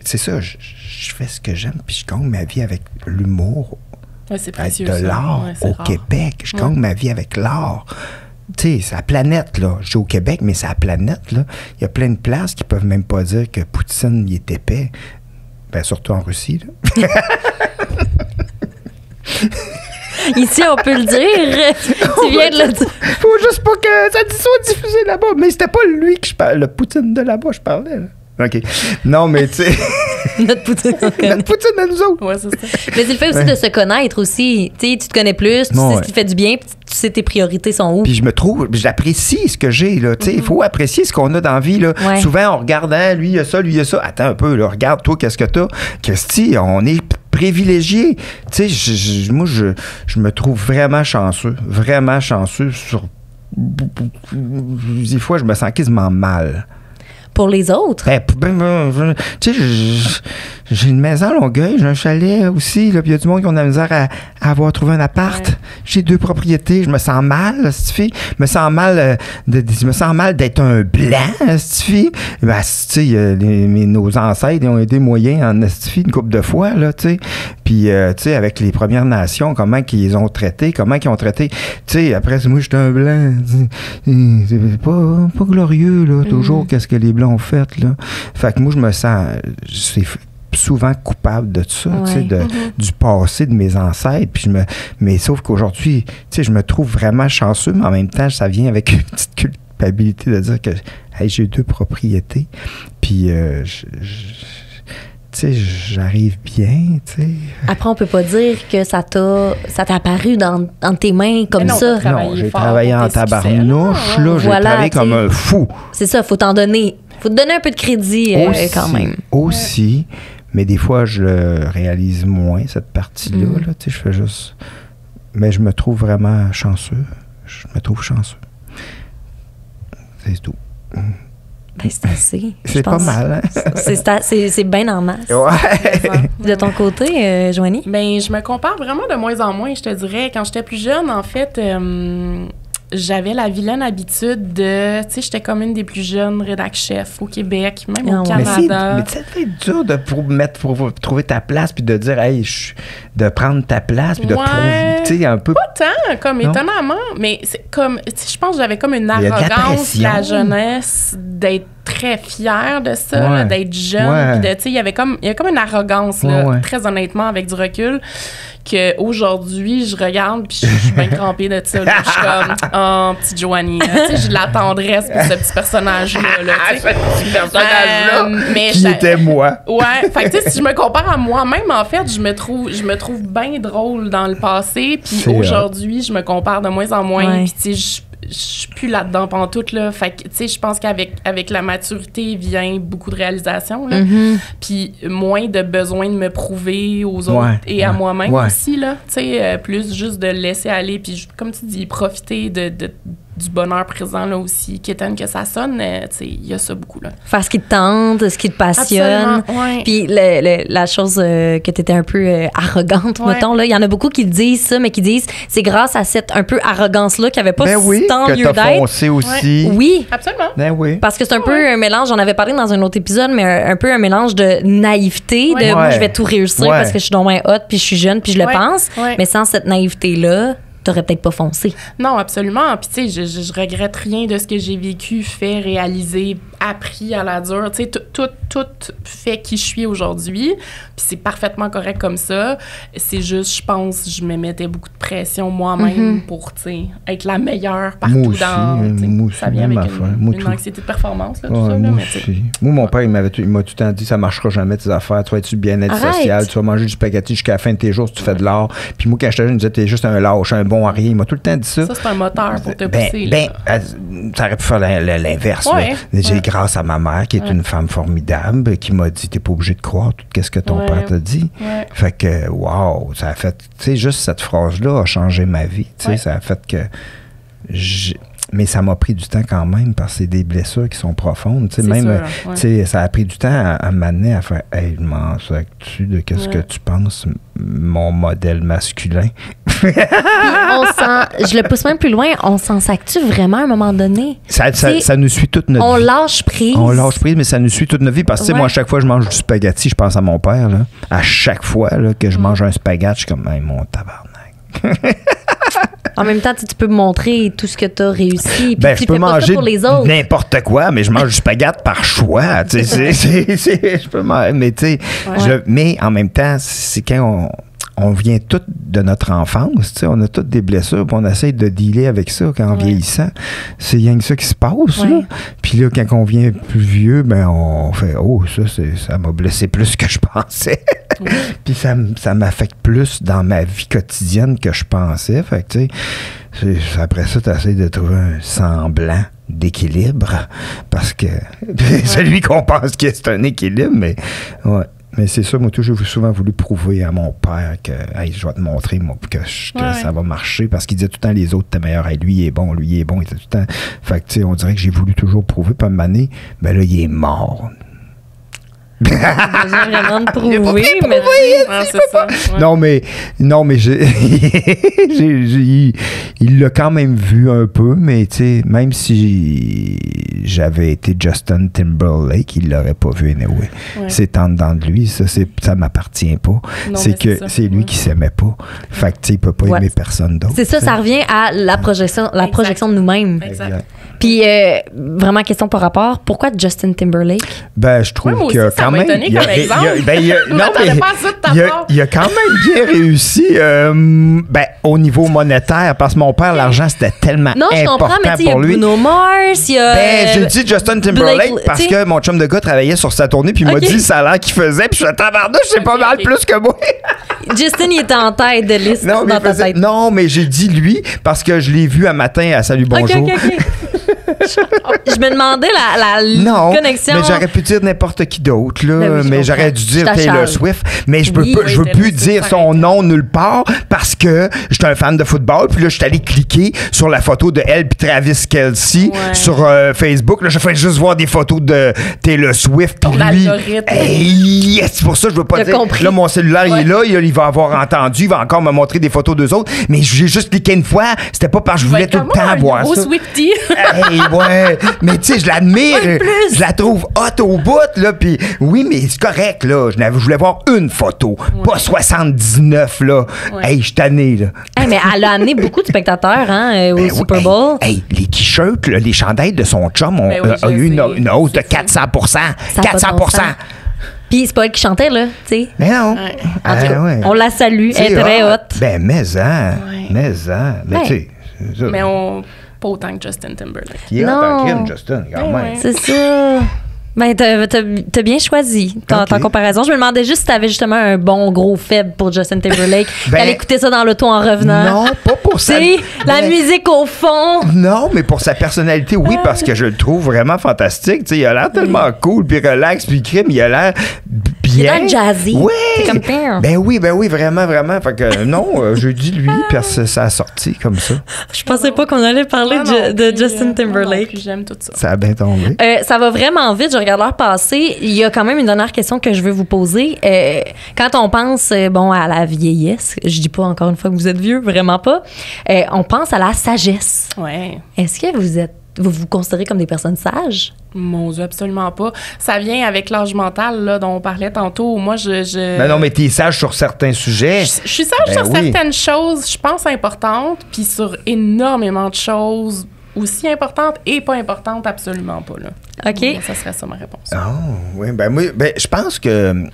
c'est ça. Je fais ce que j'aime. Puis je gagne ma vie avec l'humour. Ouais, c'est précieux, de l'art au rare. Québec. Je gagne ma vie avec l'art. Tu sais, c'est la planète, là. Je suis au Québec, mais c'est la planète, là. Il y a plein de places qui peuvent même pas dire que Poutine, il est épais. Ben, surtout en Russie, là. Ici, on peut le dire. Tu viens de le dire. Faut juste pas que ça soit diffusé là-bas. Mais c'était pas lui que je parlais. Le Poutine de là-bas, je parlais, là. OK. Non, mais tu sais... Notre Poutine, on connaît. Notre Poutine à nous autres. Ouais, c'est ça. Mais c'est le fait aussi de se connaître aussi. Tu sais, tu te connais plus, tu sais ce qui fait du bien, puis tu sais tes priorités sont où. Puis j'apprécie ce que j'ai, là. Tu sais, il faut apprécier ce qu'on a dans la vie, là. Ouais. Souvent, on regarde, lui, il y a ça, lui, il y a ça. Attends un peu, là. Regarde, toi, qu'est-ce que t'as? Christy, on est privilégié. Tu sais, moi, je me trouve vraiment chanceux sur... Des fois, je me sens quasiment mal. Pour les autres? Tu sais, j'ai une maison à Longueuil, j'ai un chalet aussi, là, puis il y a du monde qui ont de la misère à avoir trouvé un appart. Ouais. J'ai 2 propriétés, je me sens mal, cette fille. Je me sens mal d'être un blanc, cette fille. Ben, tu sais, nos ancêtres, ils ont été moyens en estifie une couple de fois, là, tu sais. Puis, tu sais, avec les Premières Nations, comment qu'ils ont traité, tu sais, après, moi, j'étais un blanc. C'est pas glorieux, là, toujours, qu'est-ce que les Blancs ont fait, là. Fait que moi, je me sens... C'est souvent coupable de ça, tu sais, du passé de mes ancêtres. Puis mais sauf qu'aujourd'hui, tu sais, je me trouve vraiment chanceux, mais en même temps, ça vient avec une petite culpabilité de dire que hey, j'ai 2 propriétés. Puis, tu sais, j'arrive bien, tu sais. Après, on peut pas dire que ça t'a apparu dans tes mains comme ça. Non, j'ai travaillé en tabarnouche, là. J'ai travaillé comme un fou. C'est ça, faut te donner un peu de crédit quand même. Aussi, mais des fois, je le réalise moins, cette partie-là, là, tu sais, je fais juste... Mais je me trouve vraiment chanceux. Je me trouve chanceux. C'est tout. Ben, c'est assez. C'est pas mal, hein? C'est bien en masse. Ouais. De ton côté, Joanie? Ben, je me compare vraiment de moins en moins, je te dirais. Quand j'étais plus jeune, en fait, j'avais la vilaine habitude de... Tu sais, j'étais comme une des plus jeunes rédac-chefs au Québec, même au Canada. Mais ça fait dur pour trouver ta place puis de dire, hey, de prendre ta place puis de trouver, tu sais, un peu... Pas tant, comme étonnamment, mais c'est comme... Tu sais, je pense que j'avais comme une arrogance de la jeunesse d'être très fière de ça, là, d'être jeune. Puis il y avait comme une arrogance, là, très honnêtement, avec du recul, qu'aujourd'hui, je regarde puis je suis bien crampée de ça. Là. Je suis comme, oh, petite Joanie. J'ai de la tendresse pour ce petit personnage-là. Là, ce petit personnage-là qui qui était moi. Ouais. Fait que si je me compare à moi-même, en fait, je me trouve bien drôle dans le passé. Puis aujourd'hui, je me compare de moins en moins. Puis tu sais, je suis plus là-dedans pantoute, là. Fait que, tu sais, je pense qu'avec la maturité vient beaucoup de réalisation, là. Puis moins de besoin de me prouver aux autres et à moi-même aussi, là. Tu sais, plus juste de laisser aller. Puis, comme tu dis, profiter du bonheur présent, là, aussi. Qu'étonne que ça sonne, tu sais, il y a ça beaucoup, là. Faire ce qui te tente, ce qui te passionne. Puis la chose que tu étais un peu arrogante, mettons, là, il y en a beaucoup qui disent ça, mais qui disent c'est grâce à cette un peu arrogance-là qu'il n'y avait pas tant lieu d'être. Que t'as foncé aussi. Oui. Absolument. Ben oui. Parce que c'est un peu un mélange, j'en avais parlé dans un autre épisode, mais un peu un mélange de naïveté, de moi, je vais tout réussir parce que je suis donc moins hot, puis je suis jeune, puis je le pense. Mais sans cette naïveté-là, t'aurais peut-être pas foncé. Non, absolument. Puis, tu sais, je regrette rien de ce que j'ai vécu, fait, réalisé, appris à la dure. Tu sais, tout fait qui je suis aujourd'hui. Puis, c'est parfaitement correct comme ça. C'est juste, je pense, je me mettais beaucoup de pression moi-même pour, tu sais, être la meilleure partout moi aussi, dans... Ça vient avec une anxiété de performance, là, tout ça. Là, moi aussi. Moi, mon père, il m'a tout le temps dit, ça marchera jamais tes affaires. Tu vas être bien-être social. Tu vas manger du spaghetti jusqu'à la fin de tes jours si tu fais de l'art. Puis moi, quand j'étais jeune, il me disait, t'es juste un lâche, un bon à rien. Il m'a tout le temps dit ça. Ça, c'est un moteur pour te pousser. Ça aurait pu faire l'inverse. Grâce à ma mère, qui est une femme formidable, qui m'a dit, t'es pas obligé de croire tout ce que ton père t'a dit. Fait que, wow, ça a fait, tu sais, juste cette phrase-là a changé ma vie. Tu sais, ça a fait que mais ça m'a pris du temps quand même parce que c'est des blessures qui sont profondes. Tu sais, même, tu sais, ça a pris du temps à m'amener à faire, hey, je m'en sors-tu de qu'est-ce que tu penses, mon modèle masculin? Je le pousse même plus loin, on s'en sac-tu vraiment à un moment donné? Ça nous suit toute notre vie. On lâche prise. On lâche prise, mais ça nous suit toute notre vie parce que, tu sais, moi, à chaque fois que je mange du spaghetti, je pense à mon père, là. À chaque fois là, que je mange un spaghetti, je suis comme, hey, mon tabarnak. En même temps, tu peux me montrer tout ce que tu as réussi. Puis je peux manger n'importe quoi, mais je mange du spaghetti par choix. Je peux manger, mais tu sais, mais en même temps, c'est quand on vient tous de notre enfance, on a toutes des blessures, puis on essaie de dealer avec ça en vieillissant. C'est rien que ça qui se passe, là. Puis là, quand on vient plus vieux, ben on fait, oh, ça m'a blessé plus que je pensais. Puis ça m'affecte plus dans ma vie quotidienne que je pensais. Fait que, tu sais, après ça, tu essaies de trouver un semblant d'équilibre, parce que celui qu'on pense que c'est un équilibre, mais Mais c'est ça, moi, j'ai souvent voulu prouver à mon père que, hey, je vais te montrer, moi, que ça va marcher. Parce qu'il disait tout le temps, les autres étaient meilleurs. Hey, lui, il est bon, il était tout le temps. Fait que, tu sais, on dirait que j'ai voulu toujours prouver. Puis à un moment donné, ben là, il est mort. J'ai vraiment de prouver, mais c'est ça. Ouais. Non, mais il l'a quand même vu un peu, mais tu sais, même si j'avais été Justin Timberlake, il l'aurait pas vu anyway. Ouais. C'est en dedans de lui, ça m'appartient pas. Non, c'est lui qui s'aimait pas. Fait que tu sais, il peut pas aimer personne d'autre. C'est ça, ça revient à la projection de nous-mêmes. Exact. Puis, vraiment, question par rapport, pourquoi Justin Timberlake? Ben, je trouve que quand même. Il a quand même bien réussi au niveau monétaire, parce que mon père, l'argent, c'était tellement important pour lui. Bruno Mars, il y a. J'ai dit Justin Timberlake parce que mon chum de gars travaillait sur sa tournée, puis il m'a dit le salaire qu'il faisait, puis je suis tabarnouche, c'est pas mal plus que moi. Justin, il était en tête de liste dans ta tête. Non, mais j'ai dit lui parce que je l'ai vu un matin à Salut Bonjour. Je me demandais la connexion. Mais j'aurais pu dire n'importe qui d'autre, là. Mais j'aurais dû dire Taylor Swift. Mais je veux plus dire son nom nulle part parce que j'étais un fan de football. Puis là, je suis allé cliquer sur la photo de elle puis Travis Kelce sur Facebook. Là, je fais juste voir des photos de Taylor Swift. Puis lui, c'est pour ça que je veux pas dire. Compris. Là, mon cellulaire, il est là. Il va avoir entendu. Il va encore me montrer des photos d'eux autres. Mais j'ai juste cliqué une fois. C'était pas parce que je voulais tout le temps voir ça. Swiftie. Ouais, mais tu sais, je l'admire. Je la trouve hot au bout, là. Puis oui, mais c'est correct, là. Je voulais voir une photo, pas 79, là. Ouais. Hey, je suis tanné, là. Hey, mais elle a amené beaucoup de spectateurs au Ben oui, Super Bowl. Hey, les t-shirts, là, les chandails de son chum ont Ben oui, a eu je sais. une hausse de 400 a pas de 400 bon sens. Puis c'est pas elle qui chantait, là, tu sais. Mais non. Ouais. En tout cas, ouais. on la salue, elle est C'est très hot. haute. Ben, mais Ouais. Mais Ouais. tu sais. c'est ça. Mais pas autant que Justin Timberlake. Qui est hot Non. en crime, Justin, quand Ben même. ouais. C'est ça. Ben, t'as bien choisi ta Ok. comparaison. Je me demandais juste si t'avais justement un bon gros faible pour Justin Timberlake. Ben, Qu'elle écoutait ça dans l'auto en revenant. Non, pas pour Tu ça. sais, la musique au fond. Non, mais pour sa personnalité, oui, parce que je le trouve vraiment fantastique. Tu sais, il a l'air tellement cool, puis relax, puis crime, il a l'air Il est bien. dans le jazzy. Oui. C'est comme pire. Ben oui, vraiment. Fait que non, je dis lui, parce que ça a sorti comme ça. Je pensais pas qu'on allait parler Moi non de plus, Justin moi non Timberlake. plus, j'aime tout ça. Ça a bien tombé. Ça va vraiment vite, je regarde l'heure passer. Il y a quand même une dernière question que je veux vous poser. Quand on pense à la vieillesse, je dis pas encore une fois que vous êtes vieux, vraiment pas, on pense à la sagesse. Ouais. Est-ce que vous vous considérez comme des personnes sages? Mon Dieu, absolument pas. Ça vient avec l'âge mental là, dont on parlait tantôt. Moi, Ben non, mais t'es sage sur certains sujets. Je suis sage Ben sur oui. certaines choses, je pense, importantes, puis sur énormément de choses aussi importantes et pas importantes, absolument pas. Là. OK. Moi, ça serait ça ma réponse. Oh, oui, ben moi, je pense que, tu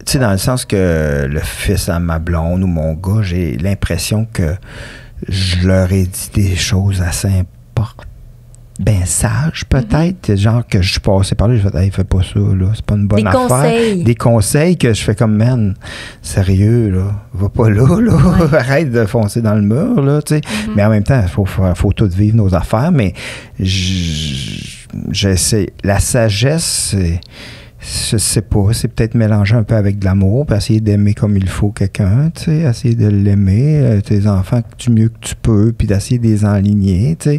sais, dans le sens que le fils à ma blonde ou mon gars, j'ai l'impression que je leur ai dit des choses assez importantes. Ben sage peut-être, genre que je suis passé par là, je fais hey, fais pas ça là, c'est pas une bonne Des affaire. conseils. Des conseils que je fais comme man, sérieux là, va pas là, arrête de foncer dans le mur là, tu sais. Mais en même temps, faut tout vivre nos affaires, mais j'essaie la sagesse je sais pas, c'est peut-être mélanger un peu avec de l'amour, puis essayer d'aimer comme il faut quelqu'un, tu sais, essayer de l'aimer, tes enfants du mieux que tu peux, puis d'essayer de les enligner, tu sais.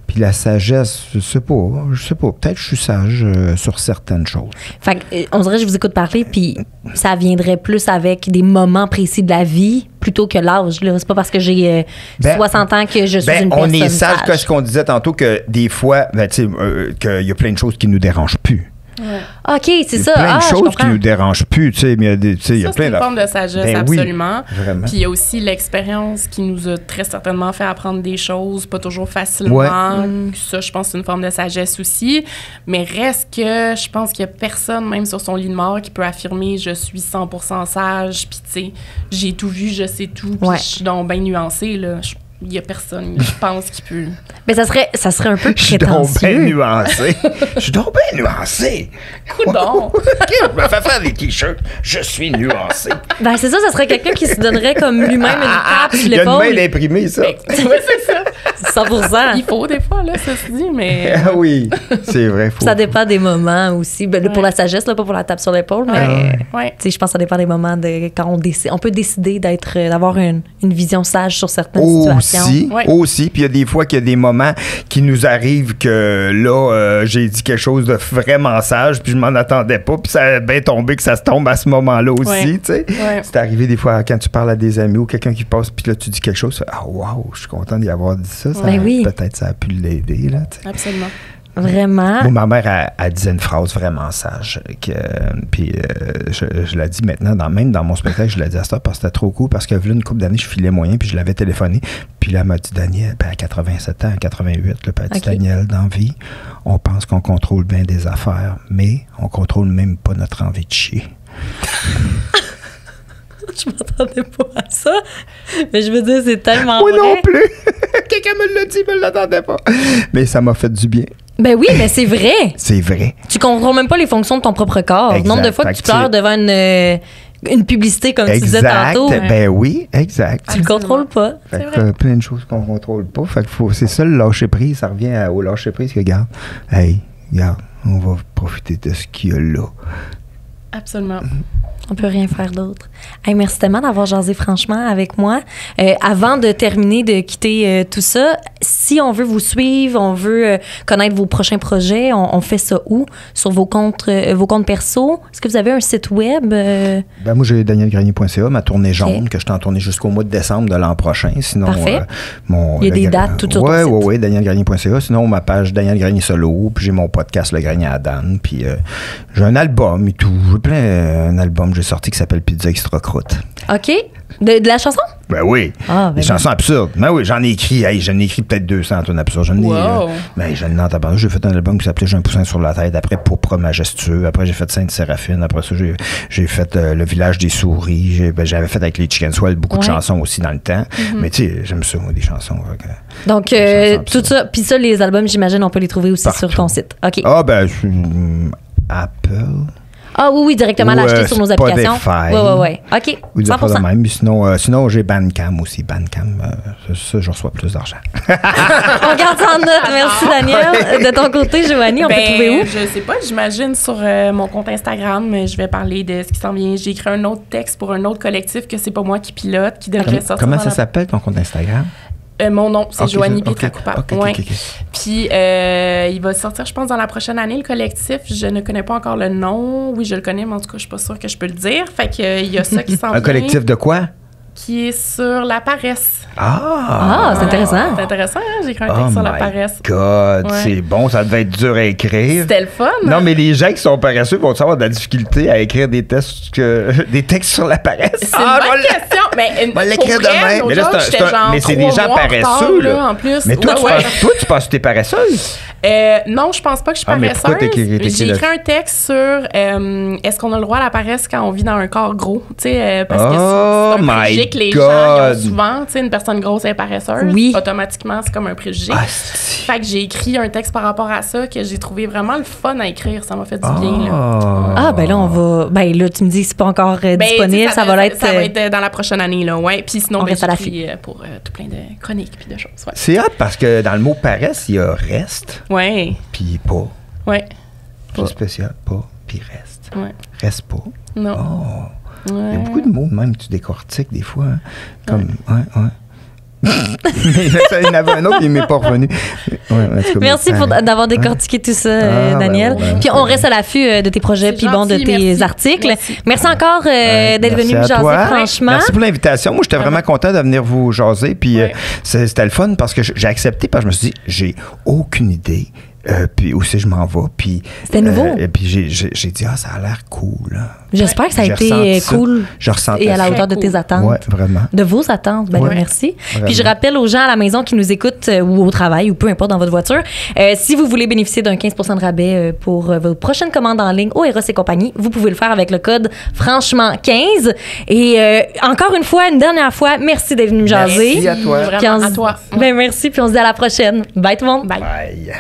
Puis la sagesse, je sais pas, peut-être que je suis sage sur certaines choses. Fait que, on dirait que je vous écoute parler, puis ça viendrait plus avec des moments précis de la vie plutôt que l'âge. Là. C'est pas parce que j'ai 60 ans que je suis une personne on est sage, sage. que ce qu'on disait tantôt, que des fois, tu sais, qu'il y a plein de choses qui nous dérangent plus. OK, c'est ça. Plein de je choses qui comprends. nous dérangent plus, tu sais, mais il y a Ça, plein c'est une forme de sagesse, Ben oui, absolument. vraiment. Puis il y a aussi l'expérience qui nous a très certainement fait apprendre des choses, pas toujours facilement. Ouais. Ça, je pense, c'est une forme de sagesse aussi. Mais reste que je pense qu'il y a personne, même sur son lit de mort, qui peut affirmer « je suis 100% sage », puis tu sais, j'ai tout vu, je sais tout, puis Ouais. je suis donc bien nuancée, là. Il y a personne, je pense, qui peut... Mais ça serait un peu Je suis donc bien prétentieux. nuancé. Je suis donc bien nuancé. Coudon! Je me fais faire des t-shirts. Je suis nuancé. Ben, c'est ça serait quelqu'un qui se donnerait comme lui-même une tape sur Il y a une main l'épaule. d'imprimé, ça. Oui, c'est ça. 100%. Il faut des fois, là, ça se dit, mais... Ah oui, c'est vrai. Faut... Ça dépend des moments aussi. Ben, là, pour la sagesse, là, pas pour la tape sur l'épaule, mais Ouais. tu sais, je pense que ça dépend des moments de quand on décide. On peut décider d'avoir une vision sage sur certaines situations. Aussi. Puis il y a des fois qu'il y a des moments qui nous arrivent que là, j'ai dit quelque chose de vraiment sage, puis je m'en attendais pas, puis ça a bien tombé que ça se tombe à ce moment-là aussi, Ouais. tu sais. Ouais. C'est arrivé des fois quand tu parles à des amis ou quelqu'un qui passe, puis là, tu dis quelque chose, tu fais, ah, wow, je suis content d'y avoir dit ça. Ben oui. Peut-être ça a pu l'aider, là, tu sais. Absolument. Vraiment. Moi, ma mère, elle disait une phrase vraiment sage. Puis je l'ai dit maintenant, même dans mon spectacle, je l'ai dit à ça parce que c'était trop cool. Parce que, là, une couple d'années, je filais moyen, puis je l'avais téléphoné. Puis là, elle m'a dit, Daniel, à 87 ans, à 88, là, puis elle dit, Daniel, dans la vie, on pense qu'on contrôle bien des affaires, mais on contrôle même pas notre envie de chier. Je m'attendais pas à ça. Mais je veux dire, c'est tellement Moi vrai. non plus. Quelqu'un me l'a dit, je me l'attendais pas. Mais ça m'a fait du bien. Ben oui, mais c'est vrai. C'est vrai. Tu contrôles même pas les fonctions de ton propre corps. Exact. Nombre de fois que tu pleures devant une publicité, comme tu disais tantôt. Ben oui, exact. Tu le contrôles pas. Fait que, plein de choses qu'on contrôle pas. Fait que c'est ça le lâcher prise. Ça revient au lâcher prise que, regarde, on va profiter de ce qu'il y a là. Absolument. On peut rien faire d'autre. Hey, merci tellement d'avoir jasé franchement avec moi. Avant de terminer, de quitter tout ça, si on veut vous suivre, on veut connaître vos prochains projets, on fait ça où? Sur vos comptes perso? Est-ce que vous avez un site web? Ben, moi, j'ai danielgrenier.ca, ma tournée jaune, que je suis en tournée jusqu'au mois de décembre de l'an prochain. Sinon, parfait. Il y a des dates tout sur ton site. Oui, danielgrenier.ca. Sinon, ma page Daniel Grenier Solo, puis j'ai mon podcast Le Grenier à Dan, puis j'ai un album et tout. J'ai un album que j'ai sorti qui s'appelle Pizza Extra Croûte. OK. De la chanson? Ben oui. Des chansons absurdes. Ben oui, j'en ai écrit. J'en ai écrit peut-être 200 tonnes absurdes. J'en ai en tabarnak. J'ai fait un album qui s'appelait J'ai un poussin sur la tête. Après, Pourpre Majestueux. Après, j'ai fait Sainte-Séraphine. Après ça, j'ai fait Le Village des Souris. J'avais fait avec les Chicken Swell beaucoup de chansons aussi dans le temps. Mais tu sais, j'aime ça, moi, des chansons. Donc, tout ça. Puis ça, les albums, j'imagine, on peut les trouver aussi sur ton site. OK. Ah, ben, Apple. Ah oui, directement l'acheter sur nos applications. Oui. OK. Ou des affaires de même. Sinon, j'ai Bandcamp aussi. Bandcamp, ça, je reçois plus d'argent. On garde ça en note. Merci, Daniel. De ton côté, Joanie, on peut trouver où? Je sais pas, j'imagine sur mon compte Instagram, je vais parler de ce qui s'en vient. J'ai écrit un autre texte pour un autre collectif que c'est pas moi qui pilote, qui devrait sortir. Comment ça s'appelle, ton compte Instagram? Mon nom, c'est Joanie Pietracoupa. OK. Puis, il va sortir, je pense, dans la prochaine année, le collectif. Je ne connais pas encore le nom. Oui, je le connais, mais en tout cas, je suis pas sûre que je peux le dire. Fait que, il y a ça qui s'en vient. Un collectif de quoi? Qui est sur la paresse. C'est intéressant. C'est intéressant, hein? J'ai écrit un texte sur la paresse. God, c'est bon, ça devait être dur à écrire. C'était le fun. Non, mais les gens qui sont paresseux vont avoir de la difficulté à écrire des textes sur la paresse. C'est une bonne question. Mais on va l'écrire demain. Mais c'est des gens paresseux, là. En plus. Mais toi, tu penses que t'es paresseuse? Non, je pense pas que je suis paresseuse. J'ai écrit un texte sur est-ce qu'on a le droit à la paresse quand on vit dans un corps gros? Tu sais, parce que c'est un préjugé que les gens ont souvent. Tu sais, une personne grosse est paresseuse. Oui. Automatiquement, c'est comme un préjugé. Fait que j'ai écrit un texte par rapport à ça que j'ai trouvé vraiment le fun à écrire. Ça m'a fait du bien. Là. Ben là, on va. Ben là, tu me dis que c'est pas encore disponible. Ça va être dans la prochaine année, là. Ouais. Puis sinon, j'écris pour tout plein de chroniques puis de choses. Ouais. C'est hot parce que dans le mot paresse, il y a reste. Ouais. Puis pas. Ouais. C'est spécial. Pas, puis reste. Ouais. Reste pas. Non. Ouais. Il y a beaucoup de mots même que tu décortiques des fois. Hein. Comme, ouais. Il y en avait un autre, il m'est pas revenu. Merci d'avoir décortiqué tout ça, Daniel. Puis on reste à l'affût de tes projets, puis bon, de tes articles. Merci encore d'être venu me jaser, franchement. Merci pour l'invitation. Moi, j'étais vraiment content de venir vous jaser. Puis c'était le fun parce que j'ai accepté, parce que je me suis dit, j'ai aucune idée. Puis aussi, je m'en vais. Puis, c'était nouveau. Et puis, j'ai dit, ça a l'air cool. J'espère que ça a été cool et à la hauteur de tes attentes. Oui, vraiment. De vos attentes. Merci. Vraiment. Puis, je rappelle aux gens à la maison qui nous écoutent ou au travail ou peu importe dans votre voiture, si vous voulez bénéficier d'un 15% de rabais pour vos prochaines commandes en ligne au Eros et compagnie, vous pouvez le faire avec le code franchement 15. Et encore une fois, une dernière fois, merci d'être venu me jaser. Merci à toi. Vraiment à toi. Merci. Puis, on se dit à la prochaine. Bye tout le monde. Bye. Bye.